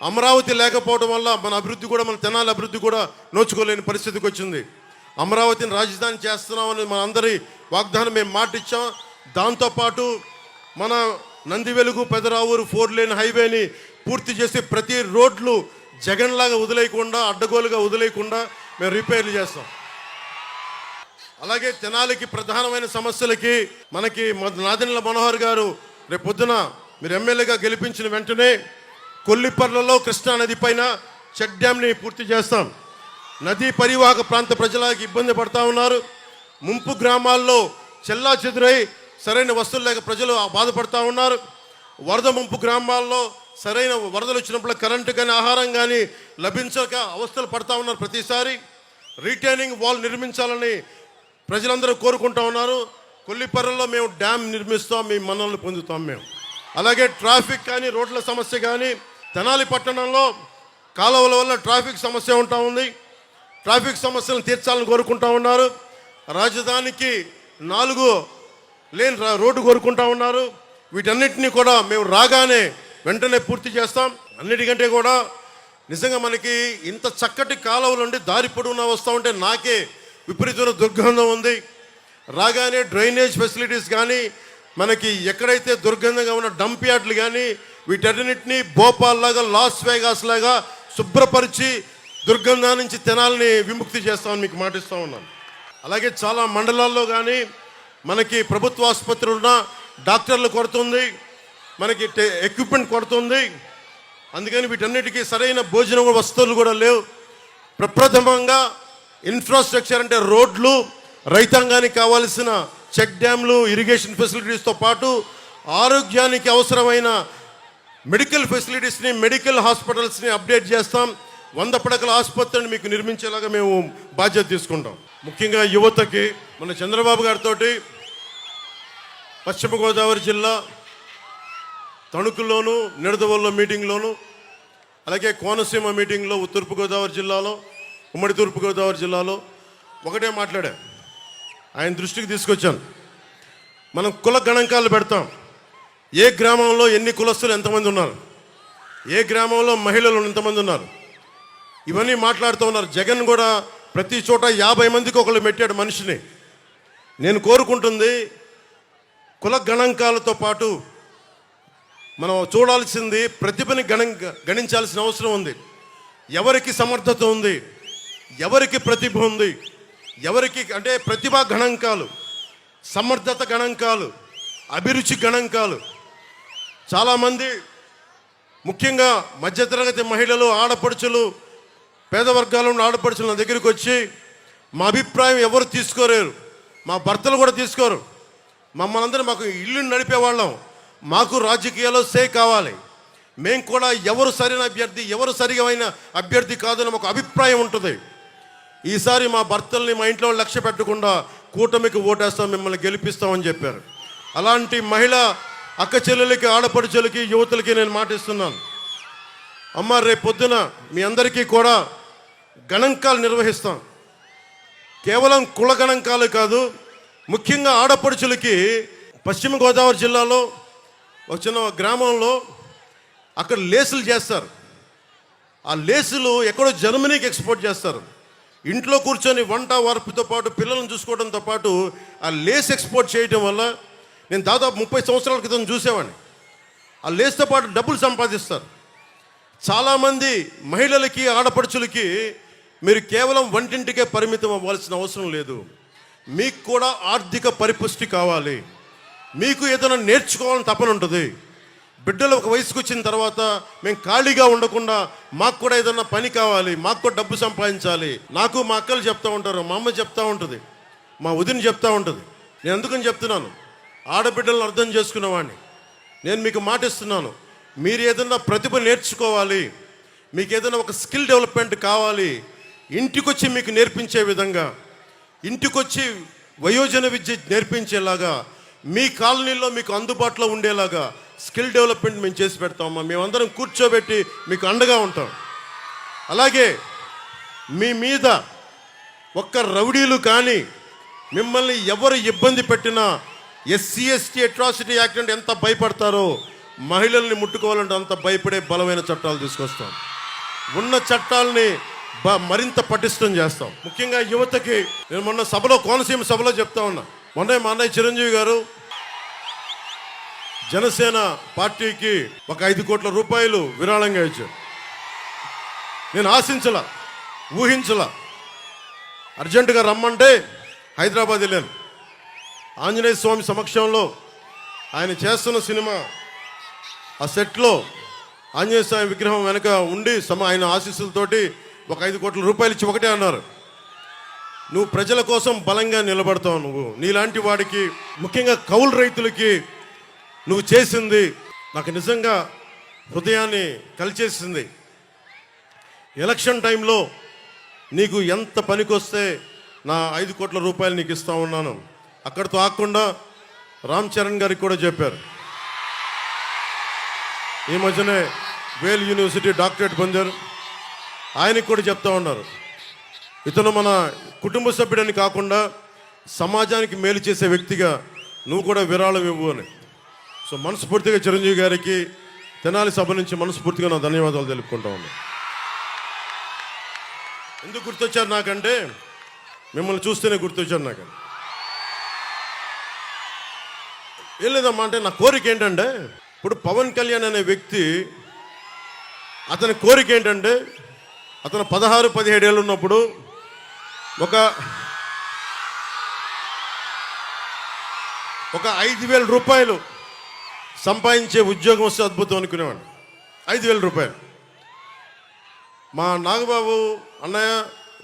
అమరావతి లేకపోవడం వల్ల మన అభివృద్ధి కూడా, మన తెనాలి అభివృద్ధి కూడా నోచుకోలేని పరిస్థితికి వచ్చింది. అమరావతిని రాజధాని చేస్తున్నామని మన అందరి వాగ్దానం మేము మాటిచ్చాం. దాంతోపాటు మన నంది వెలుగు పెదరావూరు 4 లేన్ హైవేని పూర్తి చేసి ప్రతి రోడ్లు జగన్ లాగా వదిలేయకుండా, అడ్డగోలుగా వదిలేయకుండా మేము రిపేర్లు చేస్తాం. అలాగే తెనాలికి ప్రధానమైన సమస్యలకి మనకి నాదెండ్ల మనోహర్ గారు రేపు పొద్దున మీరు ఎమ్మెల్యేగా గెలిపించిన వెంటనే కొల్లిపర్లలో కృష్ణానది పైన చెక్ డ్యామ్ని పూర్తి చేస్తాం. నదీ పరివాహక ప్రాంత ప్రజలకు ఇబ్బంది పడతా ఉన్నారు. ముంపు గ్రామాల్లో చెల్లా చెదురై సరైన వస్తువులు లేక ప్రజలు బాధపడతా ఉన్నారు. వరద ముంపు గ్రామాల్లో సరైన వరదలు వచ్చినప్పుడు కరెంటు కానీ ఆహారం కానీ లభించక అవస్థలు పడతా ఉన్నారు. ప్రతిసారి రీటైనింగ్ వాల్ నిర్మించాలని ప్రజలందరూ కోరుకుంటా ఉన్నారు. కొల్లిపర్రలో మేము డ్యామ్ నిర్మిస్తాం, మీ మన్ననలు పొందుతాం మేము. అలాగే ట్రాఫిక్ కానీ రోడ్ల సమస్య కానీ తెనాలి పట్టణంలో కాలువల వల్ల ట్రాఫిక్ సమస్య ఉంటా ఉంది. ట్రాఫిక్ సమస్యలను తీర్చాలని కోరుకుంటా ఉన్నారు. రాజధానికి 4 లేన్ రోడ్డు కోరుకుంటా ఉన్నారు. వీటన్నిటినీ కూడా మేము రాగానే వెంటనే పూర్తి చేస్తాం. అన్నిటికంటే కూడా నిజంగా మనకి ఇంత చక్కటి కాలువలు ఉండి దారి పొడవునా వస్తూ ఉంటే నాకే విపరీతమైన దుర్గంధం ఉంది. రాగానే డ్రైనేజ్ ఫెసిలిటీస్ కానీ, మనకి ఎక్కడైతే దుర్గంధంగా ఉన్న డంప్ యార్డ్లు కానీ వీటన్నిటినీ భోపాల్ లాగా, లాస్ వేగాస్ లాగా శుభ్రపరిచి దుర్గంధా నుంచి తెనాలని విముక్తి చేస్తామని మీకు మాటిస్తూ ఉన్నాను. అలాగే చాలా మండలాల్లో కానీ మనకి ప్రభుత్వ ఆసుపత్రులు ఉన్న డాక్టర్లు కొడుతుంది, మనకి ఎక్విప్మెంట్ కొడుతుంది. అందుకని వీటన్నిటికీ సరైన భోజనం వస్తువులు కూడా లేవు. ప్రప్రథమంగా ఇన్ఫ్రాస్ట్రక్చర్ అంటే రోడ్లు, రైతాంగానికి కావాల్సిన చెక్ డ్యామ్లు, ఇరిగేషన్ ఫెసిలిటీస్తో పాటు ఆరోగ్యానికి అవసరమైన మెడికల్ ఫెసిలిటీస్ని, మెడికల్ హాస్పిటల్స్ని అప్డేట్ చేస్తాం. 100 పడకల ఆసుపత్రిని మీకు నిర్మించేలాగా మేము బాధ్యత తీసుకుంటాం. ముఖ్యంగా యువతకి మన చంద్రబాబు గారితో పశ్చిమ గోదావరి జిల్లా తణుకులోను, నిడదవోలులో మీటింగ్లోను, అలాగే కోనసీమ మీటింగ్లో తూర్పుగోదావరి జిల్లాలో, ఉమ్మడి తూర్పుగోదావరి జిల్లాలో ఒకటే మాట్లాడా. ఆయన దృష్టికి తీసుకొచ్చాను. మనం కుల గణాంకాలు పెడతాం. ఏ గ్రామంలో ఎన్ని కులస్తులు ఎంతమంది ఉన్నారు, ఏ గ్రామంలో మహిళలు ఎంతమంది ఉన్నారు, ఇవన్నీ మాట్లాడుతూ ఉన్నారు. జగన్ కూడా ప్రతి చోట 50 మందికి ఒకళ్ళు పెట్టాడు మనిషిని. నేను కోరుకుంటుంది కుల గణాంకాలతో పాటు మనం చూడాల్సింది ప్రతిభని గణించాల్సిన అవసరం ఉంది. ఎవరికి సమర్థత ఉంది, ఎవరికి ప్రతిభ ఉంది, ఎవరికి అంటే ప్రతిభా గణాంకాలు, సమర్థత గణాంకాలు, అభిరుచి గణాంకాలు. చాలామంది ముఖ్యంగా మధ్యతరగతి మహిళలు, ఆడపడుచులు, పేద వర్గాల ఉన్న ఆడపడుచులు నా దగ్గరికి వచ్చి మా అభిప్రాయం ఎవరు తీసుకోలేరు, మా భర్తలు కూడా తీసుకోరు, మమ్మల్ని అందరూ మాకు ఇల్లు నడిపేవాళ్ళం, మాకు రాజకీయాల్లో సే కావాలి, మేము కూడా ఎవరు సరైన అభ్యర్థి, ఎవరు సరిగైన అభ్యర్థి కాదని మాకు అభిప్రాయం ఉంటుంది. ఈసారి మా భర్తల్ని మా ఇంట్లో లక్ష్య పెట్టకుండా కూటమికి ఓటేస్తాం, మిమ్మల్ని గెలిపిస్తామని చెప్పారు. అలాంటి మహిళ అక్క చెల్లెలకి, ఆడపడుచులకి, యువతులకి నేను మాటిస్తున్నాను. అమ్మ, రేపు పొద్దున మీ అందరికీ కూడా గణాంకాలు నిర్వహిస్తాం. కేవలం కుల గణాంకాలు కాదు, ముఖ్యంగా ఆడపడుచులకి పశ్చిమ గోదావరి జిల్లాలో ఒక చిన్న గ్రామంలో అక్కడ లేసులు చేస్తారు. ఆ లేసులు ఎక్కడో జర్మనీకి ఎక్స్పోర్ట్ చేస్తారు. ఇంట్లో కూర్చొని వంట వార్పుతో పాటు పిల్లలను చూసుకోవడంతో పాటు ఆ లేస్ ఎక్స్పోర్ట్ చేయడం వల్ల నేను దాదాపు 30 సంవత్సరాల క్రితం చూసేవాడిని. ఆ లేస్తో పాటు డబ్బులు సంపాదిస్తారు. చాలామంది మహిళలకి, ఆడపడుచులకి మీరు కేవలం వంటింటికే పరిమితం అవ్వాల్సిన అవసరం లేదు. మీకు కూడా ఆర్థిక పరిపుష్టి కావాలి, మీకు ఏదైనా నేర్చుకోవాలని తపన ఉంటుంది. బిడ్డలు ఒక వయసుకు వచ్చిన తర్వాత మేము ఖాళీగా ఉండకుండా మాకు కూడా ఏదన్నా పని కావాలి, మాకు కూడా డబ్బు సంపాదించాలి. నాకు మా అక్కలు చెప్తూ ఉంటారు, మా అమ్మ చెప్తూ ఉంటుంది, మా వదిన చెప్తూ ఉంటుంది. నేను అందుకని చెప్తున్నాను, ఆడబిడ్డలను అర్థం చేసుకునేవాడిని. నేను మీకు మాటిస్తున్నాను, మీరు ఏదన్నా ప్రతిభ నేర్చుకోవాలి, మీకు ఏదైనా ఒక స్కిల్ డెవలప్మెంట్ కావాలి, ఇంటికొచ్చి మీకు నేర్పించే విధంగా, ఇంటికొచ్చి వయోజన విద్య నేర్పించేలాగా, మీ కాలనీలో మీకు అందుబాటులో ఉండేలాగా స్కిల్ డెవలప్మెంట్ మేము చేసి పెడతామమ్మా. మేమందరం కూర్చోబెట్టి మీకు అండగా ఉంటాం. అలాగే మీ మీద ఒక్క రౌడీలు కానీ మిమ్మల్ని ఎవరు ఇబ్బంది పెట్టినా ఎస్సీ ఎస్టీ అట్రాసిటీ యాక్ట్ అంటే ఎంత భయపడతారో, మహిళల్ని ముట్టుకోవాలంటే అంత భయపడే బలమైన చట్టాలు తీసుకొస్తాం. ఉన్న చట్టాలని మరింత పటిష్టం చేస్తాం. ముఖ్యంగా యువతకి నేను మొన్న సభలో, కోనసీమ సభలో చెప్తా ఉన్నా. మొన్న మా అన్నయ్య చిరంజీవి గారు జనసేన పార్టీకి ఒక 5 కోట్ల రూపాయలు విరాళంగా ఇచ్చారు. నేను ఆశించలా, ఊహించలా. అర్జెంటుగా రమ్మంటే హైదరాబాద్ వెళ్ళాను. ఆంజనేయ స్వామి సమక్షంలో ఆయన చేస్తున్న సినిమా ఆ సెట్లో ఆంజనేయ స్వామి విగ్రహం వెనక ఉండి ఆయన ఆశీస్సులతోటి ఒక 5 కోట్ల రూపాయలు ఇచ్చి ఒకటే అన్నారు, నువ్వు ప్రజల కోసం బలంగా నిలబడతావు. నువ్వు నీలాంటి వాడికి, ముఖ్యంగా కౌలు రైతులకి నువ్వు చేసింది నాకు నిజంగా హృదయాన్ని కలిచేసింది. ఎలక్షన్ టైంలో నీకు ఎంత పనికొస్తే నా 5 కోట్ల రూపాయలు నీకు ఇస్తా ఉన్నాను. అక్కడితో ఆగకుండా రామ్ చరణ్ గారికి కూడా చెప్పారు. ఈ మధ్యనే వేల్ యూనివర్సిటీ డాక్టరేట్ పొందారు. ఆయనకి కూడా చెప్తా ఉన్నారు, ఇతను మన కుటుంబ సభ్యుడని కాకుండా సమాజానికి మేలు చేసే వ్యక్తిగా నువ్వు కూడా విరాళం ఇవ్వు అని. సో మనస్ఫూర్తిగా చిరంజీవి గారికి తెనాలి సభ నుంచి మనస్ఫూర్తిగా నా ధన్యవాదాలు తెలుపుకుంటా ఉన్నాను. ఎందుకు గుర్తొచ్చారు నాకంటే, మిమ్మల్ని చూస్తేనే గుర్తొచ్చారు నాకు. ఏం లేదమ్మా, అంటే నా కోరిక ఏంటంటే, ఇప్పుడు పవన్ కళ్యాణ్ అనే వ్యక్తి, అతని కోరిక ఏంటంటే, అతను 16-17 ఏళ్ళు ఉన్నప్పుడు ఒక 5,000 రూపాయలు సంపాదించే ఉద్యోగం వస్తే అద్భుతం అనుకునేవాడు. 5,000 రూపాయలు. మా నాగబాబు అన్నయ్య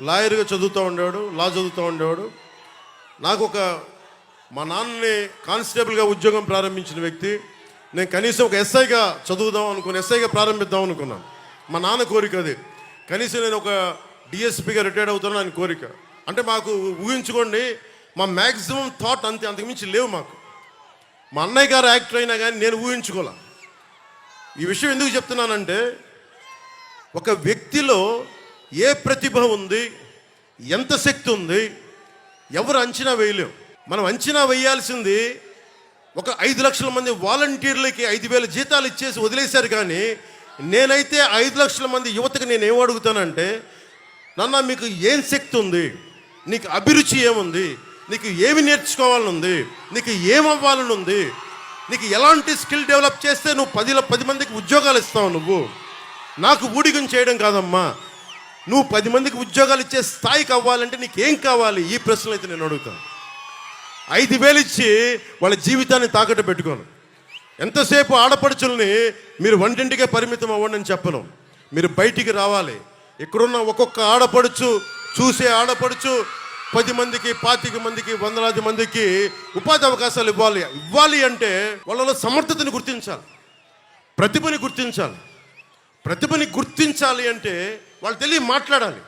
లాయర్గా చదువుతూ ఉండేవాడు, లా చదువుతూ ఉండేవాడు. నాకు మా నాన్నని కానిస్టేబుల్గా ఉద్యోగం ప్రారంభించిన వ్యక్తి. నేను కనీసం ఒక ఎస్ఐగా చదువుదాం అనుకున్నాను, ఎస్ఐగా ప్రారంభిద్దాం అనుకున్నాను. మా నాన్న కోరిక అది. కనీసం నేను ఒక డిఎస్పీగా రిటైర్డ్ అవుతాను ఆయన కోరిక. అంటే మాకు ఊహించుకోండి, మా మ్యాక్సిమం థాట్ అంతే, అంతకుమించి లేవు మాకు. మా అన్నయ్య గారు యాక్టర్ అయినా కానీ నేను ఊహించుకోలే. ఈ విషయం ఎందుకు చెప్తున్నానంటే, ఒక వ్యక్తిలో ఏ ప్రతిభ ఉంది, ఎంత శక్తి ఉంది, ఎవరు అంచనా వేయలేం. మనం అంచనా వేయాల్సింది ఒక 5 లక్షల మంది వాలంటీర్లకి 5,000 జీతాలు ఇచ్చేసి వదిలేశారు. కానీ నేనైతే 5 లక్షల మంది యువతకు నేను ఏం అడుగుతానంటే, నాన్న మీకు ఏం శక్తి ఉంది, నీకు అభిరుచి ఏముంది, నీకు ఏమి నేర్చుకోవాలని ఉంది, నీకు ఏమవ్వాలని ఉంది, నీకు ఎలాంటి స్కిల్ డెవలప్ చేస్తే నువ్వు 10 మందికి ఉద్యోగాలు ఇస్తావు. నువ్వు నాకు ఊడిగం చేయడం కాదమ్మా, నువ్వు 10 మందికి ఉద్యోగాలు ఇచ్చే స్థాయికి అవ్వాలంటే నీకేం కావాలి, ఈ ప్రశ్నలు అయితే నేను అడుగుతాను. 5,000 ఇచ్చి వాళ్ళ జీవితాన్ని తాకట్టు పెట్టుకోను. ఎంతసేపు ఆడపడుచుల్ని మీరు వంటింటికే పరిమితం అవ్వండి అని చెప్పను. మీరు బయటికి రావాలి. ఇక్కడున్న ఒక్కొక్క ఆడపడుచు, చూసే ఆడపడుచు 10 మందికి, 25 మందికి, 100 మందికి ఉపాధి అవకాశాలు ఇవ్వాలి అంటే వాళ్ళలో సమర్థతని గుర్తించాలి, ప్రతిభని గుర్తించాలి. ప్రతిభని గుర్తించాలి అంటే వాళ్ళు తెలియ మాట్లాడాలి.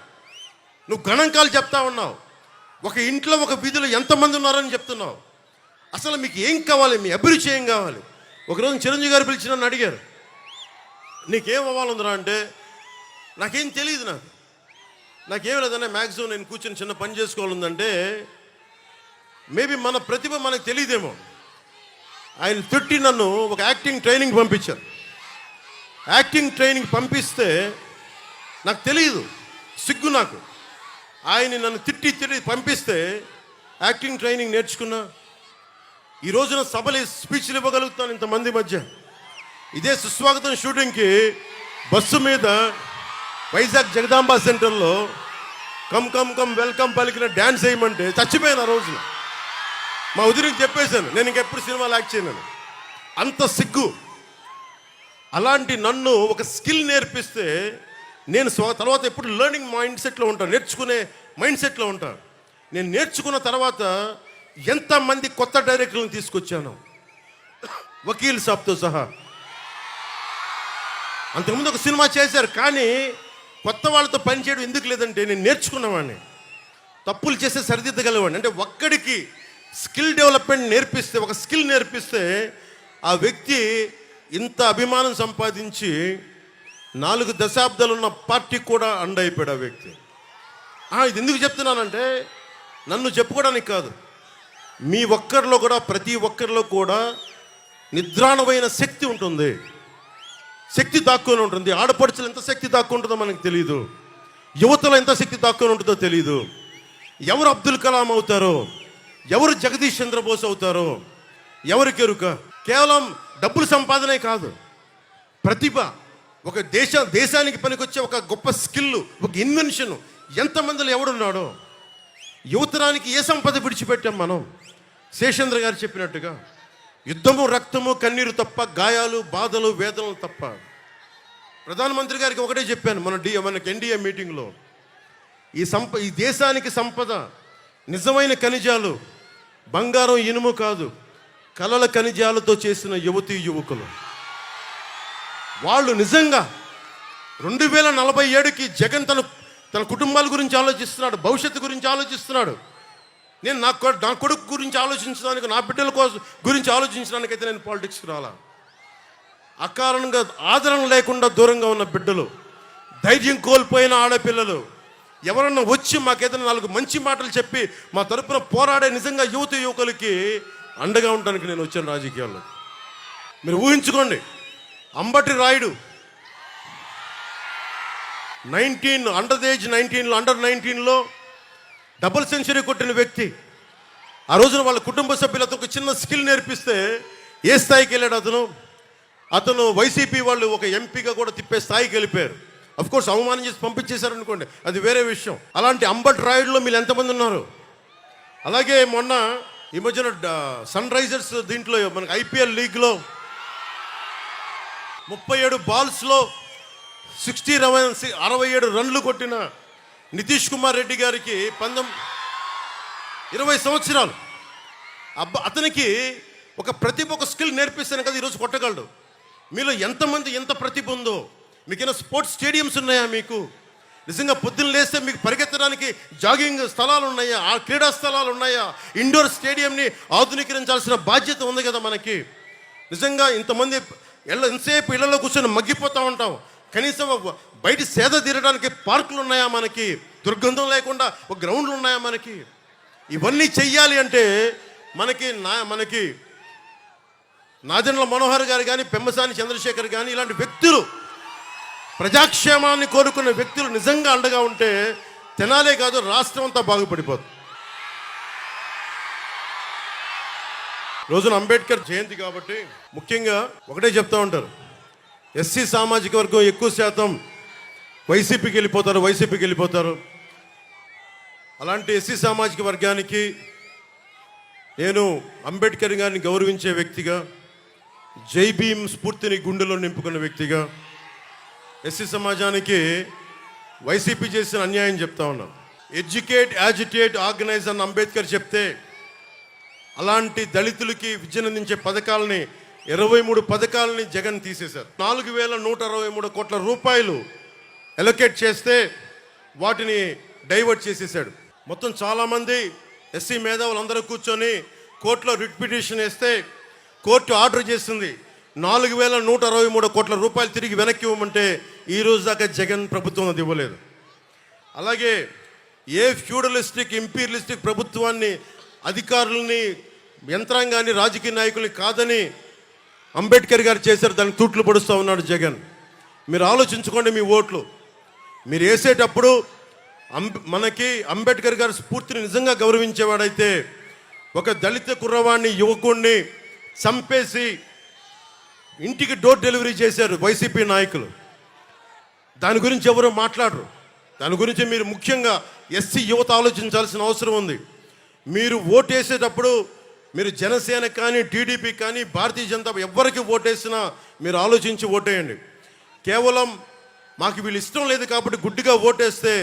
నువ్వు గణాంకాలు చెప్తా ఉన్నావు, ఒక ఇంట్లో ఒక వీధిలో ఎంతమంది ఉన్నారని చెప్తున్నావు. అసలు మీకు ఏం కావాలి, మీ అభిరుచి ఏం కావాలి, ఒకరోజు చిరంజీవి గారు పిలిచి నన్ను అడిగారు, నీకేం అవ్వాలందిరా అంటే, నాకేం తెలియదు, నాకేం లేదన్నా మ్యాక్సిమం నేను కూర్చొని చిన్న పని చేసుకోవాలందంటే, మేబీ మన ప్రతిభ మనకు తెలియదేమో. ఆయన తిట్టి నన్ను ఒక యాక్టింగ్ ట్రైనింగ్ పంపించారు. యాక్టింగ్ ట్రైనింగ్ పంపిస్తే నాకు తెలియదు, సిగ్గు నాకు. ఆయన నన్ను తిట్టి పంపిస్తే యాక్టింగ్ ట్రైనింగ్ నేర్చుకున్నా. ఈ రోజున సభలు స్పీచ్లు ఇవ్వగలుగుతాను ఇంతమంది మధ్య. ఇదే సుస్వాగతం షూటింగ్కి బస్సు మీద వైజాగ్ జగదాంబ సెంటర్లో కమ్ కమ్ కమ్ వెల్కమ్ పలికిన డ్యాన్స్ వేయమంటే చచ్చిపోయాను ఆ రోజున. మా వదిలికి చెప్పేశాను, నేను ఇంకెప్పుడు సినిమాలు యాక్ట్ చేయను. అంత సిగ్గు. అలాంటి నన్ను ఒక స్కిల్ నేర్పిస్తే నేను తర్వాత ఎప్పుడు లెర్నింగ్ మైండ్ సెట్లో ఉంటాను, నేర్చుకునే మైండ్ సెట్లో ఉంటాను. నేను నేర్చుకున్న తర్వాత ఎంతమంది కొత్త డైరెక్టర్లను తీసుకొచ్చాను, వకీల్ సాబ్తో సహా. అంతకుముందు ఒక సినిమా చేశారు, కానీ కొత్త వాళ్ళతో పనిచేయడం ఎందుకు లేదంటే నేను నేర్చుకున్నవాడిని, తప్పులు చేస్తే సరిదిద్దగలవాడిని. అంటే ఒక్కడికి స్కిల్ డెవలప్మెంట్ నేర్పిస్తే, ఒక స్కిల్ నేర్పిస్తే ఆ వ్యక్తి ఇంత అభిమానం సంపాదించి 4 దశాబ్దాలు ఉన్న పార్టీ కూడా అండైపోయాడు ఆ వ్యక్తి. ఇది ఎందుకు చెప్తున్నానంటే నన్ను చెప్పుకోవడానికి కాదు, మీ ఒక్కరిలో కూడా, ప్రతి ఒక్కరిలో కూడా నిద్రాణమైన శక్తి ఉంటుంది, శక్తి దాక్కుని ఉంటుంది. ఆడపడుచులు ఎంత శక్తి దాక్కుంటుందో మనకు తెలియదు, యువతలో ఎంత శక్తి దాక్కుని ఉంటుందో తెలియదు. ఎవరు అబ్దుల్ కలాం అవుతారో, ఎవరు జగదీష్ చంద్రబోస్ అవుతారో ఎవరికెరుక. కేవలం డబ్బులు సంపాదనే కాదు, ప్రతిభ, ఒక దేశానికి పనికొచ్చే ఒక గొప్ప స్కిల్, ఒక ఇన్వెన్షన్ ఎంతమందిలో ఎవడున్నాడో. యువతరానికి ఏ సంపద విడిచిపెట్టాం మనం? శేషేంద్ర గారు చెప్పినట్టుగా యుద్ధము, రక్తము, కన్నీరు తప్ప, గాయాలు, బాధలు, వేదనలు తప్ప. ప్రధానమంత్రి గారికి ఒకటే చెప్పాను మనకి ఎన్డీఏ మీటింగ్లో, ఈ దేశానికి సంపద నిజమైన ఖనిజాలు, బంగారం, ఇనుము కాదు, కలల ఖనిజాలతో చేసిన యువతీ యువకులు. వాళ్ళు నిజంగా 2047కి జగన్ తన కుటుంబాల గురించి ఆలోచిస్తున్నాడు, భవిష్యత్తు గురించి ఆలోచిస్తున్నాడు. నేను నా కొడుకు గురించి ఆలోచించడానికి, నా బిడ్డల గురించి ఆలోచించడానికైతే నేను పాలిటిక్స్కి రాలా. అకారణంగా ఆదరణ లేకుండా దూరంగా ఉన్న బిడ్డలు, ధైర్యం కోల్పోయిన ఆడపిల్లలు ఎవరన్నా వచ్చి మాకేదైనా 4 మంచి మాటలు చెప్పి మా తరపున పోరాడే నిజంగా యువకులకి అండగా ఉండడానికి నేను వచ్చాను రాజకీయాల్లో. మీరు ఊహించుకోండి, అంబటి రాయుడు అండర్ 19లో డబుల్ సెంచరీ కొట్టిన వ్యక్తి. ఆ రోజున వాళ్ళ కుటుంబ సభ్యులతో ఒక చిన్న స్కిల్ నేర్పిస్తే ఏ స్థాయికి వెళ్ళాడు అతను వైసీపీ వాళ్ళు ఒక ఎంపీగా కూడా తిప్పే స్థాయికి వెళ్ళిపోయారు. అఫ్కోర్స్ అవమానం చేసి పంపించేశారు అనుకోండి, అది వేరే విషయం. అలాంటి అంబటి రాయుడులో మీరు ఎంతమంది ఉన్నారు? అలాగే మొన్న ఈ మధ్యన సన్ రైజర్స్ దీంట్లో మనకి ఐపీఎల్ లీగ్లో 37 బాల్స్లో 67 రన్లు కొట్టిన నితీష్ కుమార్ రెడ్డి గారికి 20 సంవత్సరాలు. అతనికి ఒక ప్రతిభ, ఒక స్కిల్ నేర్పిస్తాను కదా ఈరోజు కొట్టగలడు. మీలో ఎంతమంది ఎంత ప్రతిభ ఉందో. మీకైనా స్పోర్ట్స్ స్టేడియంస్ ఉన్నాయా? మీకు నిజంగా పొద్దున్న లేస్తే మీకు పరిగెత్తడానికి జాగింగ్ స్థలాలు ఉన్నాయా? ఆ క్రీడా స్థలాలు ఉన్నాయా? ఇండోర్ స్టేడియంని ఆధునీకరించాల్సిన బాధ్యత ఉంది కదా మనకి. నిజంగా ఇంతమంది ఎంతసేపు ఇళ్లలో కూర్చొని మగ్గిపోతూ ఉంటాం, కనీసం బయట సేద తీరడానికి పార్కులు ఉన్నాయా మనకి? దుర్గంధం లేకుండా ఒక గ్రౌండ్లు ఉన్నాయా మనకి? ఇవన్నీ చెయ్యాలి అంటే మనకి నాదెండ్ల మనోహర్ గారు కానీ, పెమ్మసాని చంద్రశేఖర్ కానీ, ఇలాంటి వ్యక్తులు, ప్రజాక్షేమాన్ని కోరుకున్న వ్యక్తులు నిజంగా అండగా ఉంటే తెనాలే కాదు, రాష్ట్రం అంతా బాగుపడిపోతుంది. రోజున అంబేద్కర్ జయంతి కాబట్టి ముఖ్యంగా ఒకటే చెప్తూ ఉంటారు, ఎస్సీ సామాజిక వర్గం ఎక్కువ శాతం వైసీపీకి వెళ్ళిపోతారు. అలాంటి ఎస్సీ సామాజిక వర్గానికి నేను అంబేద్కర్ గారిని గౌరవించే వ్యక్తిగా, జై భీమ్ స్ఫూర్తిని గుండెలో నింపుకున్న వ్యక్తిగా, ఎస్సీ సమాజానికి వైసీపీ చేసిన అన్యాయం చెప్తా ఉన్నాను. ఎడ్యుకేట్, యాజిటేట్, ఆర్గనైజ్ అని అంబేద్కర్ చెప్తే, అలాంటి దళితులకి విద్యనందించే పథకాలని 23 పథకాలని జగన్ తీసేశారు. 4163 కోట్ల రూపాయలు ఎలొకేట్ చేస్తే వాటిని డైవర్ట్ చేసేసాడు. మొత్తం చాలామంది ఎస్సీ మేధావులు అందరూ కూర్చొని కోర్టులో రిట్ పిటిషన్ వేస్తే కోర్టు ఆర్డర్ చేస్తుంది, 4,163 కోట్ల రూపాయలు తిరిగి వెనక్కి ఇవ్వమంటే ఈ రోజు దాకా జగన్ ప్రభుత్వం అది ఇవ్వలేదు. అలాగే ఏ ఫ్యూడలిస్టిక్ ఇంపీరియలిస్టిక్ ప్రభుత్వాన్ని, అధికారుల్ని, యంత్రాంగాన్ని, రాజకీయ నాయకుల్ని కాదని అంబేద్కర్ గారు చేశారు, దానికి తూట్లు పొడుస్తూ ఉన్నాడు జగన్. మీరు ఆలోచించుకోండి, మీ ఓట్లు మీరు వేసేటప్పుడు మనకి అంబేద్కర్ గారి స్ఫూర్తిని నిజంగా గౌరవించేవాడైతే ఒక దళిత కుర్రవాణ్ణి, యువకుడిని చంపేసి ఇంటికి డోర్ డెలివరీ చేశారు వైసీపీ నాయకులు. దాని గురించి ఎవరు మాట్లాడరు. దాని గురించి మీరు ముఖ్యంగా ఎస్సీ యువత ఆలోచించాల్సిన అవసరం ఉంది. మీరు ఓటేసేటప్పుడు మీరు జనసేన కానీ, టీడీపీ కానీ, భారతీయ జనతా ఎవరికి ఓటేసినా మీరు ఆలోచించి ఓటేయండి. కేవలం మాకు వీళ్ళు ఇష్టం లేదు కాబట్టి గుడ్డిగా ఓటేస్తే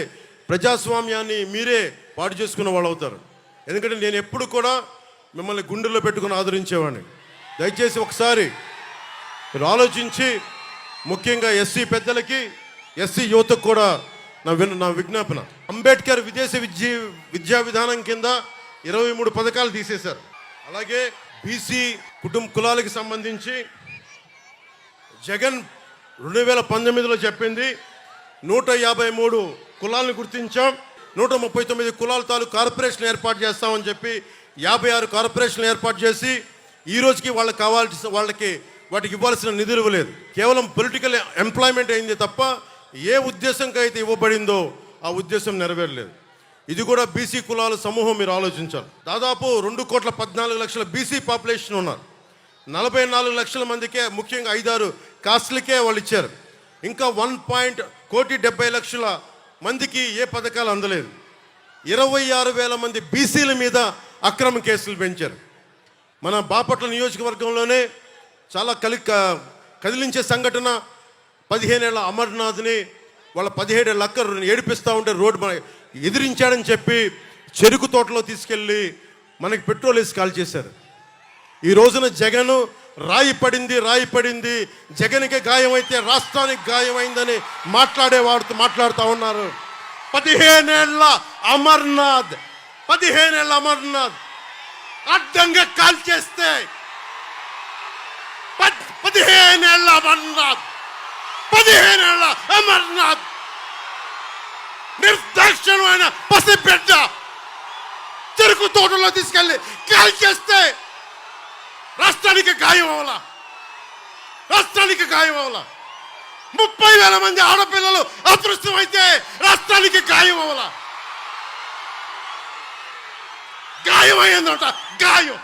ప్రజాస్వామ్యాన్ని మీరే పాడు చేసుకున్న వాళ్ళు అవుతారు. ఎందుకంటే నేను ఎప్పుడు కూడా మిమ్మల్ని గుండెల్లో పెట్టుకుని ఆదరించేవాడిని. దయచేసి ఒకసారి మీరు ఆలోచించి, ముఖ్యంగా ఎస్సీ పెద్దలకి, ఎస్సీ యువతకు కూడా నా విజ్ఞాపన. అంబేద్కర్ విదేశీ విద్యా విధానం కింద 23 పథకాలు తీసేశారు. అలాగే బీసీ కులాలకు సంబంధించి జగన్ 2019లో చెప్పింది 153 కులాలను గుర్తించాం, 139 కులాల తాలూకు కార్పొరేషన్ ఏర్పాటు చేస్తామని చెప్పి 56 కార్పొరేషన్లు ఏర్పాటు చేసి ఈ రోజుకి వాళ్ళకి కావాల్సిన వాటికి ఇవ్వాల్సిన నిధులు ఇవ్వలేదు. కేవలం పొలిటికల్ ఎంప్లాయ్మెంట్ అయింది తప్ప ఏ ఉద్దేశంకి అయితే ఇవ్వబడిందో ఆ ఉద్దేశం నెరవేరలేదు. ఇది కూడా బీసీ కులాల సమూహం, మీరు ఆలోచించాలి. దాదాపు 2,14,00,000 బీసీ పాపులేషన్ ఉన్నారు. 44 లక్షల మందికే, ముఖ్యంగా 5-6 కాస్ట్లకే వాళ్ళు ఇచ్చారు. ఇంకా 1,70,00,000 మందికి ఏ పథకాలు అందలేదు. 26,000 మంది బీసీల మీద అక్రమ కేసులు పెంచారు. మన బాపట్ల నియోజకవర్గంలోనే చాలా కదిలించే సంఘటన, 15 ఏళ్ల అమర్నాథ్ని వాళ్ళ 17 ఏళ్ల అక్కరు ఏడిపిస్తూ ఉంటే రోడ్డు ఎదిరించాడని చెప్పి చెరుకు తోటలో తీసుకెళ్ళి మనకి పెట్రోల్ వేసి కాల్ చేశారు. ఈ రోజున జగన్ రాయి పడింది, జగన్కి గాయమైతే రాష్ట్రానికి గాయమైందని మాట్లాడుతూ ఉన్నారు. 15 ఏళ్ల అమర్నాథ్ అడ్డంగా కాల్ చేస్తే 15 ఏళ్ల అమర్నాథ్ నిర్దాక్షిణ్యమైన పసిబిడ్డ చెరుకు తోటలో తీసుకెళ్ళి కాల్ చేస్తే రాష్ట్రానికి గాయం అవ్వాల. 30,000 మంది ఆడపిల్లలు అదృష్టమైతే రాష్ట్రానికి గాయం అవ్వాల. గాయం అయ్యిందంట, గాయం.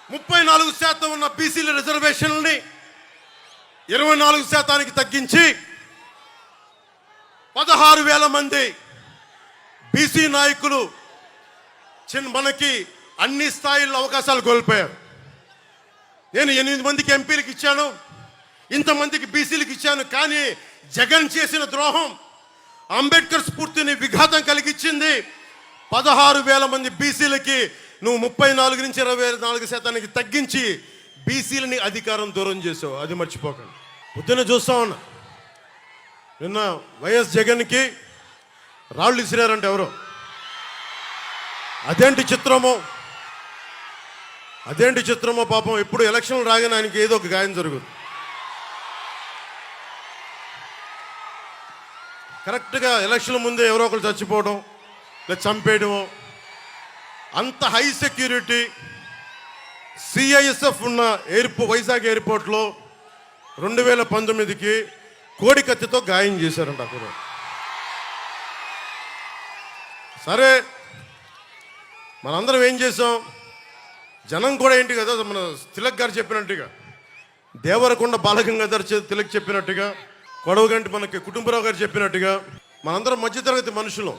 %34 ఉన్న బీసీల రిజర్వేషన్లని 24% తగ్గించి 16,000 మంది బీసీ నాయకులు మనకి అన్ని స్థాయిల్లో అవకాశాలు కోల్పోయారు. నేను 8 మందికి ఎంపీలకు ఇచ్చాను, ఇంతమందికి బీసీలకు ఇచ్చాను. కానీ జగన్ చేసిన ద్రోహం, అంబేద్కర్ స్ఫూర్తిని విఘాతం కలిగించింది. 16,000 మంది బీసీలకి నువ్వు 34 నుంచి 24% తగ్గించి బీసీలని అధికారం దూరం చేసావు. అది మర్చిపోకండి. పొద్దున్న చూస్తా ఉన్నా, నిన్న వైఎస్ జగన్కి రాళ్ళు ఇసిరారంటే ఎవరో. అదేంటి చిత్రమో పాపం. ఎప్పుడు ఎలక్షన్లు రాగానే ఆయనకి ఏదో ఒక గాయం జరుగుతుంది. కరెక్ట్గా ఎలక్షన్ ముందే ఎవరో ఒకరు చచ్చిపోవడం లేదా చంపేయడమో. అంత హై సెక్యూరిటీ సిఐఎస్ఎఫ్ ఉన్న వైజాగ్ ఎయిర్పోర్ట్లో 2019కి కోడి కత్తితో గాయం చేశారంట అక్కడ. సరే, మనందరం ఏం చేసాం? జనం కూడా ఏంటి కదా, మన తిలక్ గారు చెప్పినట్టుగా, దేవరకొండ బాలగంగాధర్ తిలక్ చెప్పినట్టుగా, కొడవగంటి మనకి కుటుంబరావు గారు చెప్పినట్టుగా, మనందరం మధ్యతరగతి మనుషులు.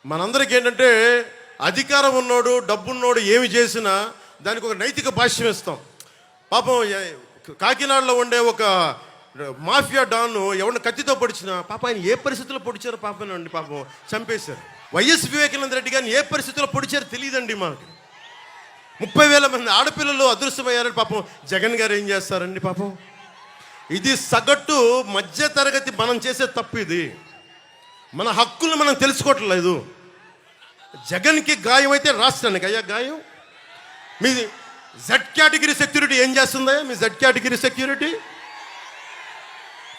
మనందరికీ ఏంటంటే అధికారం ఉన్నోడు, డబ్బున్నోడు ఏమి చేసినా దానికి ఒక నైతిక భాష్యం ఇస్తాం. పాపం కాకినాడలో ఉండే ఒక మాఫియా డాన్ ఎవరిని కత్తితో పొడిచినా పాపం ఆయన ఏ పరిస్థితుల్లో పొడిచారో పాపం చంపేశారు. వైఎస్ వివేకానంద రెడ్డి గారిని ఏ పరిస్థితుల్లో పొడిచారో తెలియదండి మనకి. 30,000 మంది ఆడపిల్లలు అదృశ్యమయ్యారని పాపం జగన్ గారు ఏం చేస్తారండి పాపం. ఇది సగటు మధ్య తరగతి మనం చేసే తప్పు. ఇది మన హక్కులు మనం తెలుసుకోవట్లేదు. జగన్కి గాయం అయితే రాష్ట్రానికి అయ్యా గాయం. మీ జెడ్ కేటగిరీ సెక్యూరిటీ ఏం చేస్తుందా? మీ జెడ్ కేటగిరీ సెక్యూరిటీ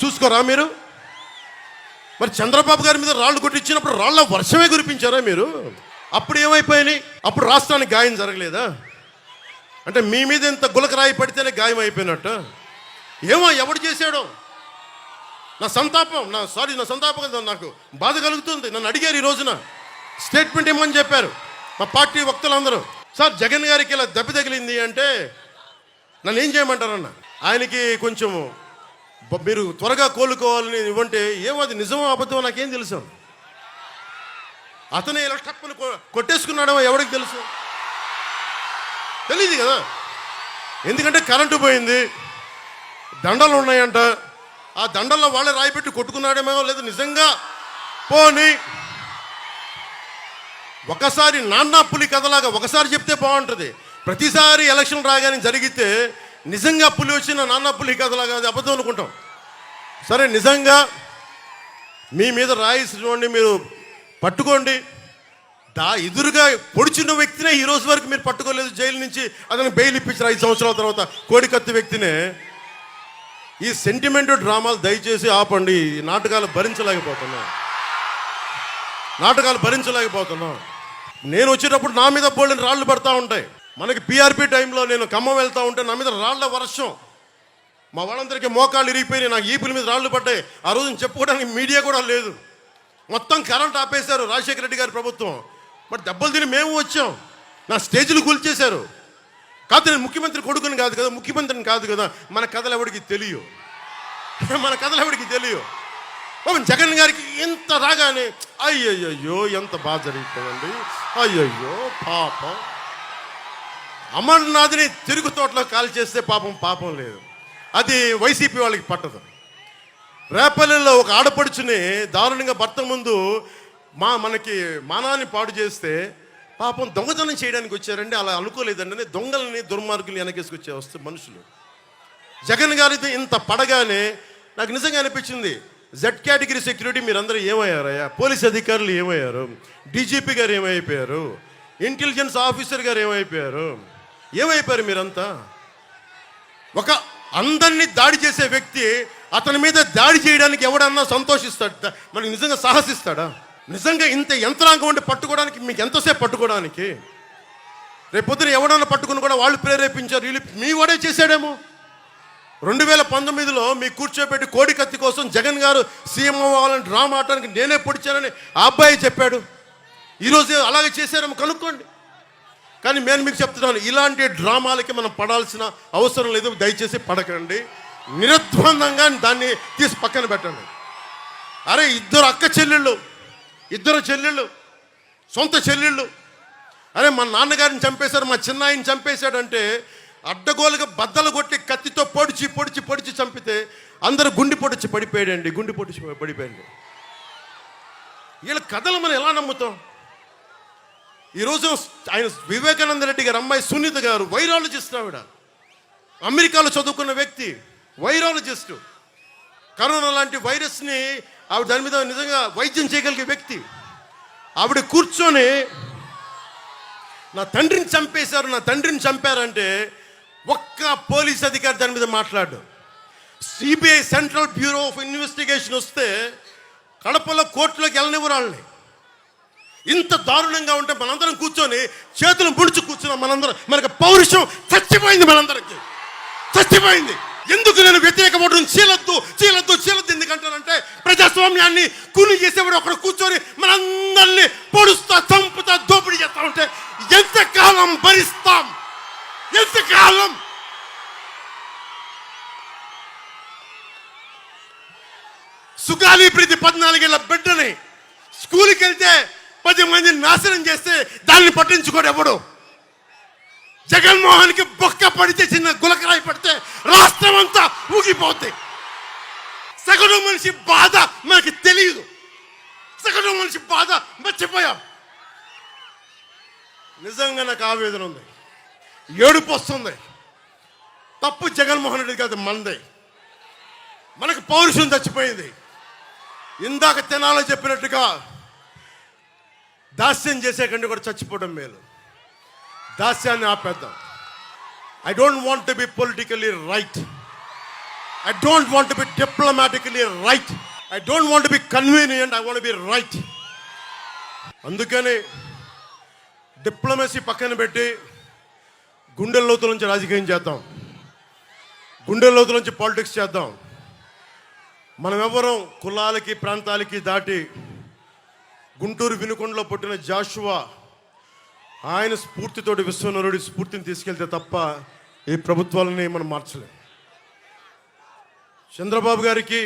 చూసుకోరా మీరు? మరి చంద్రబాబు గారి మీద రాళ్ళు కొట్టించినప్పుడు రాళ్ళ వర్షమే కురిపించారా మీరు? అప్పుడు ఏమైపోయినాయి? అప్పుడు రాష్ట్రానికి గాయం జరగలేదా? అంటే మీ మీద ఇంత గులకరాయి పడితేనే గాయం అయిపోయినట్టు. ఏమో ఎవడు చేశాడో నా సంతాపం నాకు బాధ కలుగుతుంది. నన్ను అడిగారు ఈ రోజున స్టేట్మెంట్ ఇవ్వమని చెప్పారు మా పార్టీ వక్తలందరూ. సార్ జగన్ గారికి ఇలా దెబ్బ తగిలింది అంటే నన్ను ఏం చేయమంటారన్న? ఆయనకి కొంచెం మీరు త్వరగా కోలుకోవాలని ఇవ్వంటే ఏమో అది నిజమో అబద్ధమో నాకేం తెలుసు. అతనే ఇలా టక్కుని కొట్టేసుకున్నాడో ఎవరికి తెలుసు? తెలియదు కదా. ఎందుకంటే కరెంటు పోయింది, దండలు ఉన్నాయంట, ఆ దండల్లో వాళ్ళే రాయిపెట్టి కొట్టుకున్నాడేమో, లేదా నిజంగా పోని ఒకసారి నాన్న పులి కథలాగా ఒకసారి చెప్తే బాగుంటుంది. ప్రతిసారి ఎలక్షన్ రాగానే జరిగితే నిజంగా పులి వచ్చిన నాన్న పులి కథలాగా అది అబద్ధం అనుకుంటాం. సరే నిజంగా మీ మీద రాయి చూడండి, మీరు పట్టుకోండి. ఎదురుగా పొడిచిన వ్యక్తినే ఈ రోజు వరకు మీరు పట్టుకోలేదు. జైలు నుంచి అతను బెయిల్ ఇప్పించారు 5 సంవత్సరాల తర్వాత. కోడికత్తి వ్యక్తినే. ఈ సెంటిమెంట్ డ్రామాలు దయచేసి ఆపండి. నాటకాలు భరించలేకపోతున్నాం. నేను వచ్చేటప్పుడు నా మీద బోల్డెన్ రాళ్ళు పడతా ఉంటాయి. మనకి పిఆర్పి టైంలో నేను ఖమ్మం వెళ్తూ ఉంటే నా మీద రాళ్ల వర్షం. మా వాళ్ళందరికీ మోకాళ్ళు ఇరిగిపోయినాయి, నాకు ఈపుల మీద రాళ్ళు పడ్డాయి. ఆ రోజున చెప్పుకోవడానికి మీడియా కూడా లేదు. మొత్తం కరెంట్ ఆపేశారు రాజశేఖర రెడ్డి గారి ప్రభుత్వం. మరి దెబ్బలు తిని మేము వచ్చాం. నా స్టేజ్లు కూల్చేశారు. కాదు నేను ముఖ్యమంత్రి కొడుకుని కాదు కదా, ముఖ్యమంత్రిని కాదు కదా. మన కథలు ఎవరికి తెలియవు. జగన్ గారికి ఇంత రాగానే అయ్యయ్యో ఎంత బాగా జరిగిపోయింది, అయ్యయ్యో పాపం. అమర్నాథ్ని తిరుగు తోటలో కాల్ చేస్తే పాపం లేదు. అది వైసీపీ వాళ్ళకి పట్టదు. రేపల్లెలో ఒక ఆడపడుచుని దారుణంగా భర్త ముందు మనకి మానాన్ని పాడు చేస్తే పాపం దొంగతనం చేయడానికి వచ్చారండి. అలా అనుకోలేదండి. దొంగలని దుర్మార్గులు వెనకేసుకొచ్చే వస్తే మనుషులు. జగన్ గారిది ఇంత పడగానే నాకు నిజంగా అనిపించింది, జెడ్ కేటగిరీ సెక్యూరిటీ మీరందరూ ఏమయ్యారయ్యా? పోలీస్ అధికారులు ఏమయ్యారు? డీజీపీ గారు ఏమైపోయారు? ఇంటెలిజెన్స్ ఆఫీసర్ గారు ఏమైపోయారు మీరంతా? ఒక అందరినీ దాడి చేసే వ్యక్తి అతని మీద దాడి చేయడానికి ఎవడన్నా సంతోషిస్తాడు? మనకి నిజంగా సాహసిస్తాడా? నిజంగా ఇంత యంత్రాంగం ఉండి పట్టుకోవడానికి మీకు ఎంతసేపు పట్టుకోవడానికి? రేపొద్దున ఎవడన్నా పట్టుకుని కూడా వాళ్ళు ప్రేరేపించారు, వీళ్ళు మీ వాడే చేశాడేమో. 2019లో మీ కూర్చోబెట్టి కోడికత్తి కోసం జగన్ గారు సీఎం అవ్వాలని డ్రామా ఆడటానికి నేనే పొడిచానని ఆ అబ్బాయి చెప్పాడు. ఈరోజు అలాగే చేశారేమో కనుక్కోండి. కానీ నేను మీకు చెప్తున్నాను, ఇలాంటి డ్రామాలకి మనం పడాల్సిన అవసరం లేదు. దయచేసి పడకండి. నిర్ద్వందంగా దాన్ని తీసి పక్కన పెట్టండి. అరే ఇద్దరు చెల్లెళ్ళు, సొంత చెల్లెళ్ళు. అరే మా నాన్నగారిని చంపేశారు, మా చిన్నాయిని చంపేశాడంటే అడ్డగోలుగా బద్దలు కొట్టి కత్తితో పొడిచి చంపితే అందరూ గుండి పొడిచి పడిపోయాడు. వీళ్ళ కథలు మనం ఎలా నమ్ముతాం? ఈరోజు ఆయన వివేకానంద రెడ్డి గారు అమ్మాయి సునీత గారు వైరాలజిస్ట్. ఆవిడ అమెరికాలో చదువుకున్న వ్యక్తి, వైరాలజిస్టు. కరోనా లాంటి వైరస్ని ఆవిడ దాని మీద నిజంగా వైద్యం చేయగలిగే వ్యక్తి. ఆవిడ కూర్చొని నా తండ్రిని చంపారంటే ఒక్క పోలీస్ అధికారి దాని మీద మాట్లాడు. CBI central bureau of investigation వస్తే కడపలో కోర్టులోకి వెళ్ళనివ్వరు వాళ్ళని. ఇంత దారుణంగా ఉంటే మనందరం కూర్చొని చేతులు ముడుచు కూర్చున్నాం. మనకు పౌరుషం చచ్చిపోయింది. ఎందుకు నేను వ్యతిరేకపడడం? చీలద్దు ఎందుకంటానంటే ప్రజాస్వామ్యాన్ని కూని చేసేవాడు ఒకడు కూర్చొని మనందరినీ పొడుస్తా, చంపుతా, దోపిడీ చేస్తా ఉంటే ఎంతకాలం భరిస్తాం? ఎంతకాలం? సుగాలి ప్రీతి 14 ఏళ్ల బిడ్డని స్కూల్కి వెళ్తే 10 మందిని నాశనం చేస్తే దాన్ని పట్టించుకోడు ఎవడు. జగన్మోహన్కి బొక్క పడితే, చిన్న గులకరాయి పడితే రాష్ట్రం అంతా ఊగిపోద్ది. సగటు మనిషి బాధ మనకి తెలియదు. సగటు మనిషి బాధ మర్చిపోయాం. నిజంగా నాకు ఆవేదన ఉంది, ఏడుపు వస్తుంది. తప్పు జగన్మోహన్ రెడ్డి కాదు, మనదే. మనకు పౌరుషం చచ్చిపోయింది. ఇందాక తెనాలి చెప్పినట్టుగా దాస్యం చేసే కంటే కూడా చచ్చిపోవడం మేలు. దాస్యాన్ని ఆపేద్దాం. I don't want to be politically right. I don't want to be diplomatically right. I don't want to be convenient. I want be right. అందుకని డిప్లొమసీ పక్కన పెట్టి గుండె లోతుల నుంచి రాజకీయం చేద్దాం. గుండె లోతుల నుంచి పాలిటిక్స్ చేద్దాం. మనం ఎవరం కులాలకి ప్రాంతాలకి దాటి గుంటూరు వినుకొండలో పుట్టిన జాషువా ఆయన స్ఫూర్తితోటి విశ్వనరుడి స్ఫూర్తిని తీసుకెళ్తే తప్ప ఈ ప్రభుత్వాలని మనం మార్చలేం. చంద్రబాబు గారికి,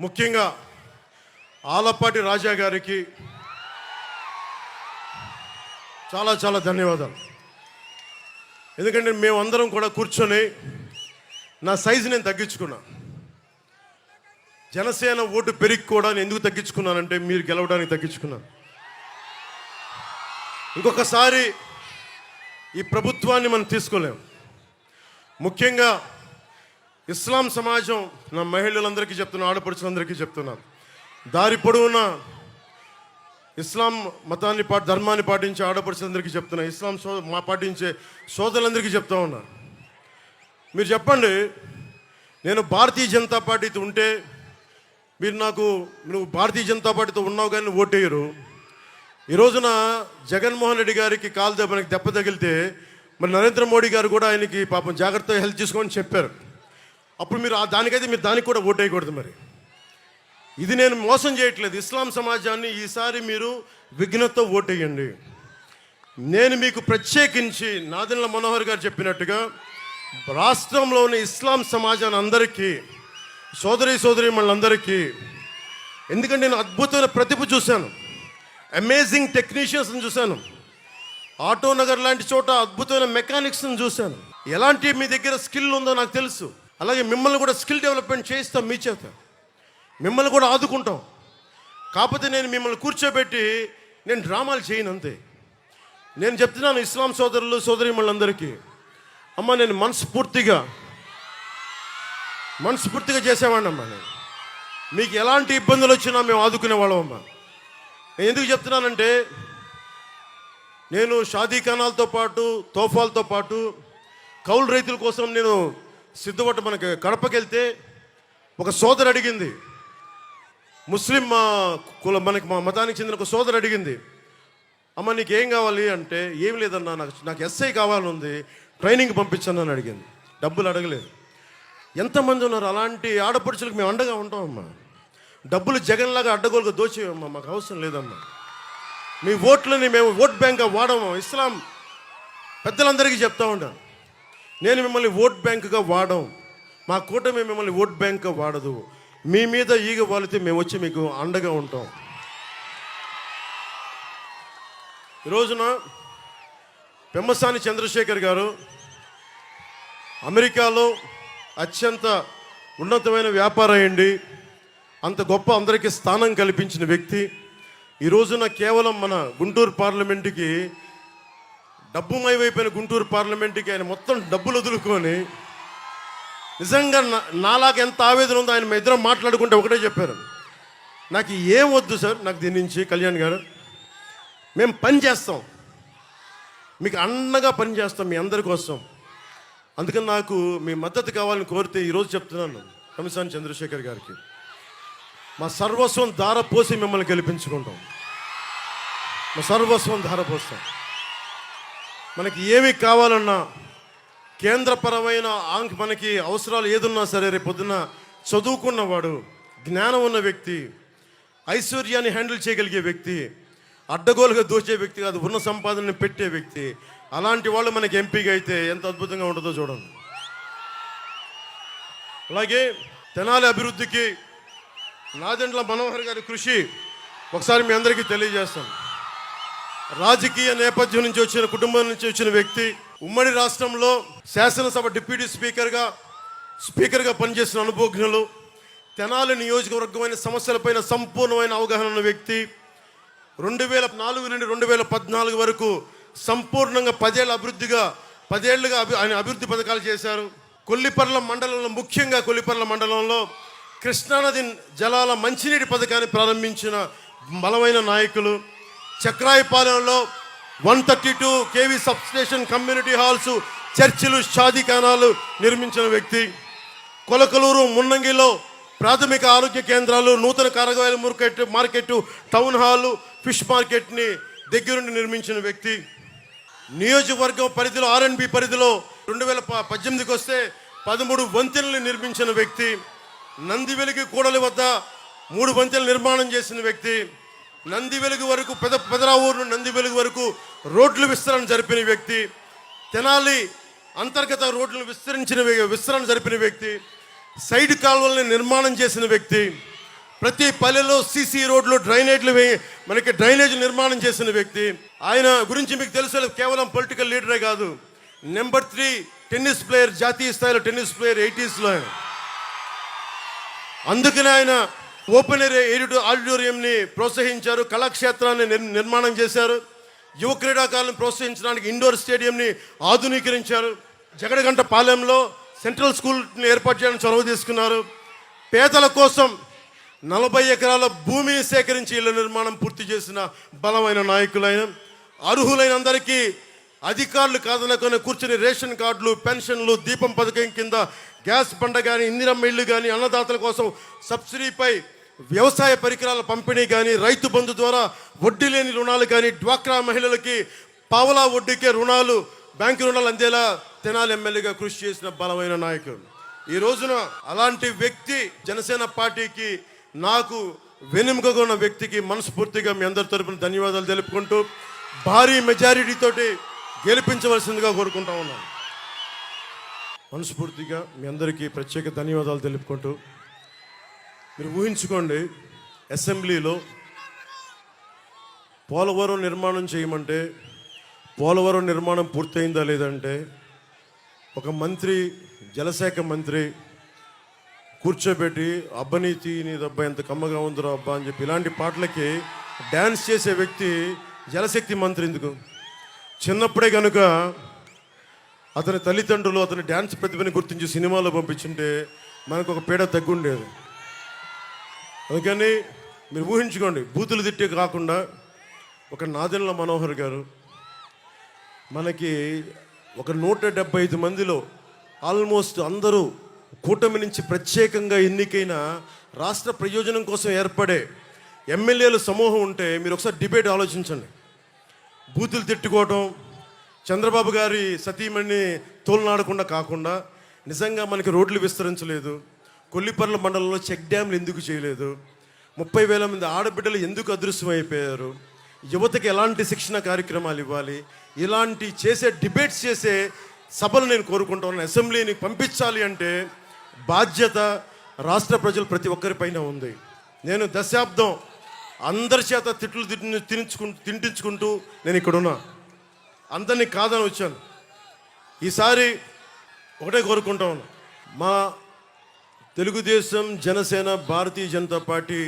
ముఖ్యంగా ఆలపాటి రాజా గారికి చాలా చాలా ధన్యవాదాలు. ఎందుకంటే మేమందరం కూడా కూర్చొని నా సైజు నేను తగ్గించుకున్నా. జనసేన ఓటు పెరిగి కూడా నేను ఎందుకు తగ్గించుకున్నానంటే మీరు గెలవడానికి తగ్గించుకున్నాను. ఇంకొకసారి ఈ ప్రభుత్వాన్ని మనం తీసుకోలేం. ముఖ్యంగా ఇస్లాం సమాజం, నా మహిళలందరికీ చెప్తున్నా, ఆడపడుచులందరికీ చెప్తున్నాను, దారి పొడవునా ఇస్లాం మతాన్ని ధర్మాన్ని పాటించే ఆడపడుచులందరికీ చెప్తున్నా, ఇస్లాం పాటించే సోదరులందరికీ చెప్తా ఉన్నా. మీరు చెప్పండి, నేను భారతీయ జనతా పార్టీతో ఉంటే మీరు నువ్వు భారతీయ జనతా పార్టీతో ఉన్నావు కానీ ఓటేయరు. ఈ రోజున జగన్మోహన్ రెడ్డి గారికి కాలు దెబ్బ తగిలితే మరి నరేంద్ర మోడీ గారు కూడా ఆయనకి పాపం జాగ్రత్తగా హెల్ప్ చేసుకోమని చెప్పారు. అప్పుడు మీరు దానికైతే మీరు దానికి కూడా ఓటేయకూడదు. మరి ఇది నేను మోసం చేయట్లేదు. ఇస్లాం సమాజాన్ని ఈసారి మీరు విఘ్నతతో ఓటేయండి. నేను మీకు ప్రత్యేకించి నాదెండ్ల మనోహర్ గారు చెప్పినట్టుగా రాష్ట్రంలోని ఇస్లాం సమాజాన్ని అందరికీ, సోదరీమణులందరికీ, ఎందుకంటే నేను అద్భుతమైన ప్రతిభ చూశాను, అమేజింగ్ టెక్నీషియన్స్ని చూశాను, ఆటో నగర్ లాంటి చోట అద్భుతమైన మెకానిక్స్ని చూశాను. ఎలాంటి మీ దగ్గర స్కిల్ ఉందో నాకు తెలుసు. అలాగే మిమ్మల్ని కూడా స్కిల్ డెవలప్మెంట్ చేయిస్తాం, మీ చేత మిమ్మల్ని కూడా ఆదుకుంటాం. కాకపోతే నేను మిమ్మల్ని కూర్చోబెట్టి నేను డ్రామాలు చేయను, అంతే. నేను చెప్తున్నాను ఇస్లాం సోదరులు సోదరీమణులందరికీ, అమ్మ నేను మనస్ఫూర్తిగా చేసేవాడిని అమ్మా. నేను మీకు ఎలాంటి ఇబ్బందులు వచ్చినా మేము ఆదుకునేవాళ్ళం అమ్మా. నేను ఎందుకు చెప్తున్నానంటే నేను షాదీఖానాలతో పాటు తోఫాలతో పాటు కౌలు రైతుల కోసం నేను సిద్ధపట్ట మనకి కడపకి వెళ్తే ఒక సోదరు అడిగింది, ముస్లిం మా మతానికి చెందిన ఒక సోదరు అడిగింది, అమ్మ నీకు ఏం కావాలి అంటే, ఏం లేదన్నా నాకు ఎస్ఐ కావాలని ఉంది, ట్రైనింగ్ పంపించాను అని అడిగింది. డబ్బులు అడగలేదు. ఎంతమంది ఉన్నారు అలాంటి ఆడపడుచులకు మేము అండగా ఉంటామమ్మా. డబ్బులు జగన్లాగా అడ్డగోలుగా దోచేయమ్మా, మాకు అవసరం లేదమ్మా. మీ ఓట్లని మేము ఓట్ బ్యాంక్గా వాడము. ఇస్లాం పెద్దలందరికీ చెప్తా ఉంటాను, నేను మిమ్మల్ని ఓట్ బ్యాంకుగా వాడం. మా కూటమి మిమ్మల్ని ఓట్ బ్యాంక్గా వాడదు. మీ మీద ఈగ వాలితే మేము వచ్చి మీకు అండగా ఉంటాం. ఈ రోజున పెమ్మసాని చంద్రశేఖర్ గారు అమెరికాలో అత్యంత ఉన్నతమైన వ్యాపారం అయ్యండి, అంత గొప్ప అందరికీ స్థానం కల్పించిన వ్యక్తి. ఈ రోజున కేవలం మన గుంటూరు పార్లమెంటుకి డబ్బుమయమైపోయిన గుంటూరు పార్లమెంటుకి ఆయన మొత్తం డబ్బులు వదులుకొని, నిజంగా నాలాగా ఎంత ఆవేదన ఉందో ఆయన ఇద్దరం మాట్లాడుకుంటే ఒకటే చెప్పారు, నాకు ఏం వద్దు సార్, నాకు దీని నుంచి కళ్యాణ్ గారు మేము పని చేస్తాం, మీకు అండగా పని చేస్తాం మీ అందరి కోసం. అందుకని నాకు మీ మద్దతు కావాలని కోరితే ఈరోజు చెప్తున్నాను పెమ్మసాని చంద్రశేఖర్ గారికి, మా సర్వస్వం ధారపోసి మిమ్మల్ని గెలిపించుకుంటాం. మా సర్వస్వం ధారపోస్తాం. మనకి ఏమి కావాలన్నా కేంద్రపరమైన మనకి అవసరాలు ఏదున్నా సరే, రేపు పొద్దున్న చదువుకున్నవాడు, జ్ఞానం ఉన్న వ్యక్తి, ఐశ్వర్యాన్ని హ్యాండిల్ చేయగలిగే వ్యక్తి, అడ్డగోలుగా దోచే వ్యక్తి కాదు, ఉన్న సంపాదనని పెట్టే వ్యక్తి. అలాంటి వాళ్ళు మనకి ఎంపీగా అయితే ఎంత అద్భుతంగా ఉంటుందో చూడండి. అలాగే తెనాలి అభివృద్ధికి నాదెండ్ల మనోహర్ గారి కృషి ఒకసారి మీ అందరికీ తెలియజేస్తాను. రాజకీయ నేపథ్యం నుంచి వచ్చిన కుటుంబం నుంచి వచ్చిన వ్యక్తి, ఉమ్మడి రాష్ట్రంలో శాసనసభ డిప్యూటీ స్పీకర్గా పనిచేసిన అనుభవజ్ఞులు, తెనాలి నియోజకవర్గమైన సమస్యలపైన సంపూర్ణమైన అవగాహన ఉన్న వ్యక్తి. 2004 నుండి 2014 వరకు సంపూర్ణంగా 10 ఏళ్ళుగా ఆయన అభివృద్ధి పథకాలు చేశారు. కొల్లిపర్ల మండలంలో, ముఖ్యంగా కొల్లిపర్ల మండలంలో కృష్ణానది జలాల మంచినీటి పథకాన్ని ప్రారంభించిన బలమైన నాయకులు, చక్రాయపాలెంలో 132 కేవీ సబ్స్టేషన్, కమ్యూనిటీ హాల్స్, చర్చిలు, షాదీఖానాలు నిర్మించిన వ్యక్తి, కొలకలూరు మున్నంగిలో ప్రాథమిక ఆరోగ్య కేంద్రాలు, నూతన కూరగాయల మార్కెట్, టౌన్ హాలు, ఫిష్ మార్కెట్ని దగ్గరుండి నిర్మించిన వ్యక్తి, నియోజకవర్గం పరిధిలో R&B పరిధిలో 2018కి వస్తే 13 వంతెనలు నిర్మించిన వ్యక్తి, నందివెలుగు కూడలి వద్ద 3 వంతెనలు నిర్మాణం చేసిన వ్యక్తి, నందివెలుగు వరకు పెదరావూరు నందివెలుగు వరకు రోడ్లు విస్తరణ జరిపిన వ్యక్తి, తెనాలి అంతర్గత రోడ్లను విస్తరణ జరిపిన వ్యక్తి, సైడ్ కాలువల్ని నిర్మాణం చేసిన వ్యక్తి, ప్రతి పల్లెలో సీసీ రోడ్లు, డ్రైనేజ్ నిర్మాణం చేసిన వ్యక్తి. ఆయన గురించి మీకు తెలుసు, కేవలం పొలిటికల్ లీడరే కాదు, నెంబర్ 3 టెన్నిస్ ప్లేయర్, జాతీయ స్థాయిలో టెన్నిస్ ప్లేయర్ 80sలో. అందుకనే ఆయన ఓపెన్ ఎయిర్ ఆడిటోరియంని ప్రోత్సహించారు, కళాక్షేత్రాన్ని నిర్మాణం చేశారు, యువ క్రీడాకారులను ప్రోత్సహించడానికి ఇండోర్ స్టేడియంని ఆధునీకరించారు, జగడగంట పాలెంలో సెంట్రల్ స్కూల్ని ఏర్పాటు చేయడానికి చొరవ తీసుకున్నారు, పేదల కోసం 40 ఎకరాల భూమిని సేకరించి ఇళ్ల నిర్మాణం పూర్తి చేసిన బలమైన నాయకులైన, అర్హులైన అందరికీ అధికారులు కాదనుకొని కూర్చుని రేషన్ కార్డులు, పెన్షన్లు, దీపం పథకం కింద గ్యాస్ బండ కానీ, ఇందిరమ్మ ఇళ్ళు కానీ, అన్నదాతల కోసం సబ్సిడీపై వ్యవసాయ పరికరాల పంపిణీ కానీ, రైతు బంధు ద్వారా వడ్డీ లేని రుణాలు కానీ, డ్వాక్రా మహిళలకి పావలా వడ్డీకే రుణాలు, బ్యాంకు రుణాలు అందేలా తెనాలి ఎమ్మెల్యేగా కృషి చేసిన బలమైన నాయకుడు. ఈ రోజున అలాంటి వ్యక్తి జనసేన పార్టీకి, నాకు వెనుకగా ఉన్న వ్యక్తికి మనస్ఫూర్తిగా మీ అందరి తరపున ధన్యవాదాలు తెలుపుకుంటూ భారీ మెజారిటీతోటి గెలిపించవలసిందిగా కోరుకుంటా ఉన్నాను. మనస్ఫూర్తిగా మీ అందరికీ ప్రత్యేక ధన్యవాదాలు తెలుపుకుంటూ, మీరు ఊహించుకోండి, అసెంబ్లీలో పోలవరం నిర్మాణం చేయమంటే పోలవరం నిర్మాణం పూర్తయిందా లేదంటే ఒక మంత్రి, జలశాఖ మంత్రి కూర్చోబెట్టి అబ్బనీతి నీ దబ్బా ఎంత కమ్మగా ఉందిరా అబ్బా అని చెప్పి ఇలాంటి పాటలకి డ్యాన్స్ చేసే వ్యక్తి జలశక్తి మంత్రి ఎందుకు? చిన్నప్పుడే కనుక అతని తల్లిదండ్రులు అతని డ్యాన్స్ ప్రతిభని గుర్తించి సినిమాలో పంపించుంటే మనకు ఒక పీడ తగ్గుండేది. అందుకని మీరు ఊహించుకోండి, బూతులు తిట్టే కాకుండా ఒక నాదెండ్ల మనోహర్ గారు మనకి ఒక 175 మందిలో ఆల్మోస్ట్ అందరూ కూటమి నుంచి ప్రత్యేకంగా ఎన్నికైన రాష్ట్ర ప్రయోజనం కోసం ఏర్పడే ఎమ్మెల్యేల సమూహం ఉంటే మీరు ఒకసారి డిబేట్ ఆలోచించండి. బూతులు తిట్టుకోవటం, చంద్రబాబు గారి సతీమణిని తోలునాడకుండా కాకుండా నిజంగా మనకి రోడ్లు విస్తరించలేదు, కొల్లిపర్ల మండలంలో చెక్ డ్యామ్లు ఎందుకు చేయలేదు, 30,000 మంది ఆడబిడ్డలు ఎందుకు అదృశ్యం అయిపోయారు, యువతకి ఎలాంటి శిక్షణ కార్యక్రమాలు ఇవ్వాలి, ఇలాంటి డిబేట్స్ చేసే సభలు నేను కోరుకుంటా ఉన్నాను. అసెంబ్లీని పంపించాలి అంటే బాధ్యత రాష్ట్ర ప్రజలు ప్రతి ఒక్కరిపైన ఉంది. నేను దశాబ్దం అందరి చేత తింటించుకుంటూ నేను ఇక్కడున్నా, అందరినీ కాదని వచ్చాను. ఈసారి ఒకటే కోరుకుంటా ఉన్నా, మా తెలుగుదేశం, జనసేన, భారతీయ జనతా పార్టీ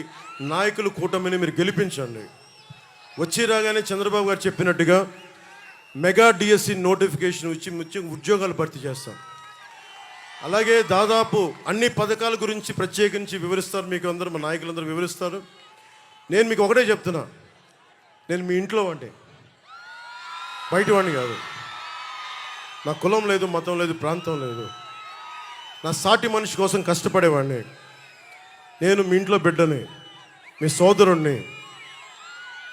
నాయకులు కూటమిని మీరు గెలిపించండి. వచ్చి రాగానే చంద్రబాబు గారు చెప్పినట్టుగా మెగా డిఎస్సి నోటిఫికేషన్ ఇచ్చి ఉద్యోగాలు భర్తీ చేస్తాం. అలాగే దాదాపు అన్ని పథకాల గురించి ప్రత్యేకించి వివరిస్తారు, మీకు అందరూ మా నాయకులందరూ వివరిస్తారు. నేను మీకు ఒకటే చెప్తున్నా, నేను మీ ఇంట్లో వాడిని, బయట వాడిని కాదు. నా కులం లేదు, మతం లేదు, ప్రాంతం లేదు. నా సాటి మనిషి కోసం కష్టపడేవాడిని. నేను మీ ఇంట్లో బిడ్డని, మీ సోదరుణ్ణి,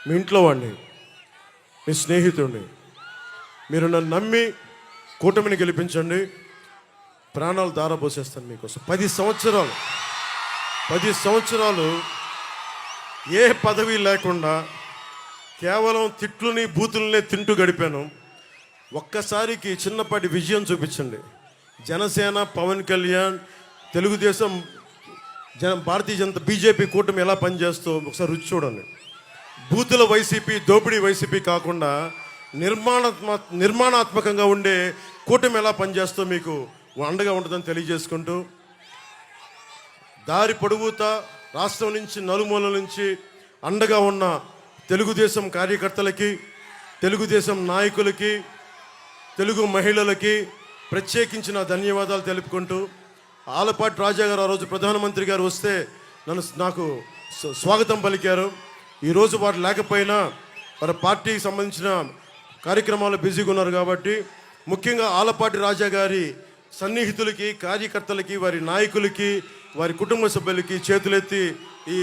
మీ ఇంట్లో వాడిని, మీ స్నేహితుడిని. మీరు నన్ను నమ్మి కూటమిని గెలిపించండి, ప్రాణాలు దారబోసేస్తాను మీకోసం. 10 సంవత్సరాలు ఏ పదవి లేకుండా కేవలం తిట్లుని, బూతుల్ని తింటూ గడిపాను. ఒక్కసారికి చిన్నపాటి విజయం చూపించండి. జనసేన, పవన్ కళ్యాణ్, తెలుగుదేశం, భారతీయ జనతా, బీజేపీ కూటమి ఎలా పనిచేస్తూ ఒకసారి రుచి చూడండి. బూతుల వైసీపీ, దోపిడీ వైసీపీ కాకుండా నిర్మాణాత్మకంగా ఉండే కూటమి ఎలా పనిచేస్తూ మీకు అండగా ఉంటుందని తెలియజేసుకుంటూ, దారి పొడుగుతా రాష్ట్రం నుంచి నలుమూలల నుంచి అండగా ఉన్న తెలుగుదేశం కార్యకర్తలకి, తెలుగుదేశం నాయకులకి, తెలుగు మహిళలకి ప్రత్యేకించిన ధన్యవాదాలు తెలుపుకుంటూ, ఆలపాటి రాజా గారు ఆ రోజు ప్రధానమంత్రి గారు వస్తే నాకు స్వాగతం పలికారు. ఈరోజు వారు లేకపోయినా వారి పార్టీకి సంబంధించిన కార్యక్రమాలు బిజీగా ఉన్నారు కాబట్టి ముఖ్యంగా ఆలపాటి రాజా గారి సన్నిహితులకి, కార్యకర్తలకి, వారి నాయకులకి, వారి కుటుంబ సభ్యులకి చేతులెత్తి ఈ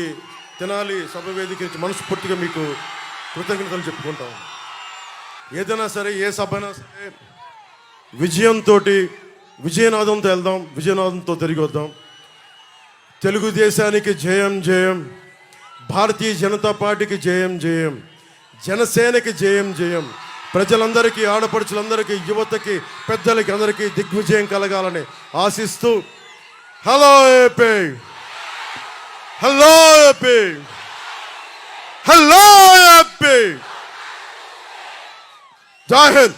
తెనాలి సభ వేదిక నుంచి మనస్ఫూర్తిగా మీకు కృతజ్ఞతలు చెప్పుకుంటాం. ఏదైనా సరే, ఏ సభైనా సరే విజయంతో, విజయనాదంతో వెళ్దాం, విజయనాదంతో తిరిగి వద్దాం. తెలుగుదేశానికి జయం జయం, భారతీయ జనతా పార్టీకి జయం జయం, జనసేనకి జయం జయం, ప్రజలందరికీ, ఆడపడుచులందరికీ, యువతకి, పెద్దలకి అందరికీ దిగ్విజయం కలగాలని ఆశిస్తూ hello AP, hello AP, hello AP, జై హింద్.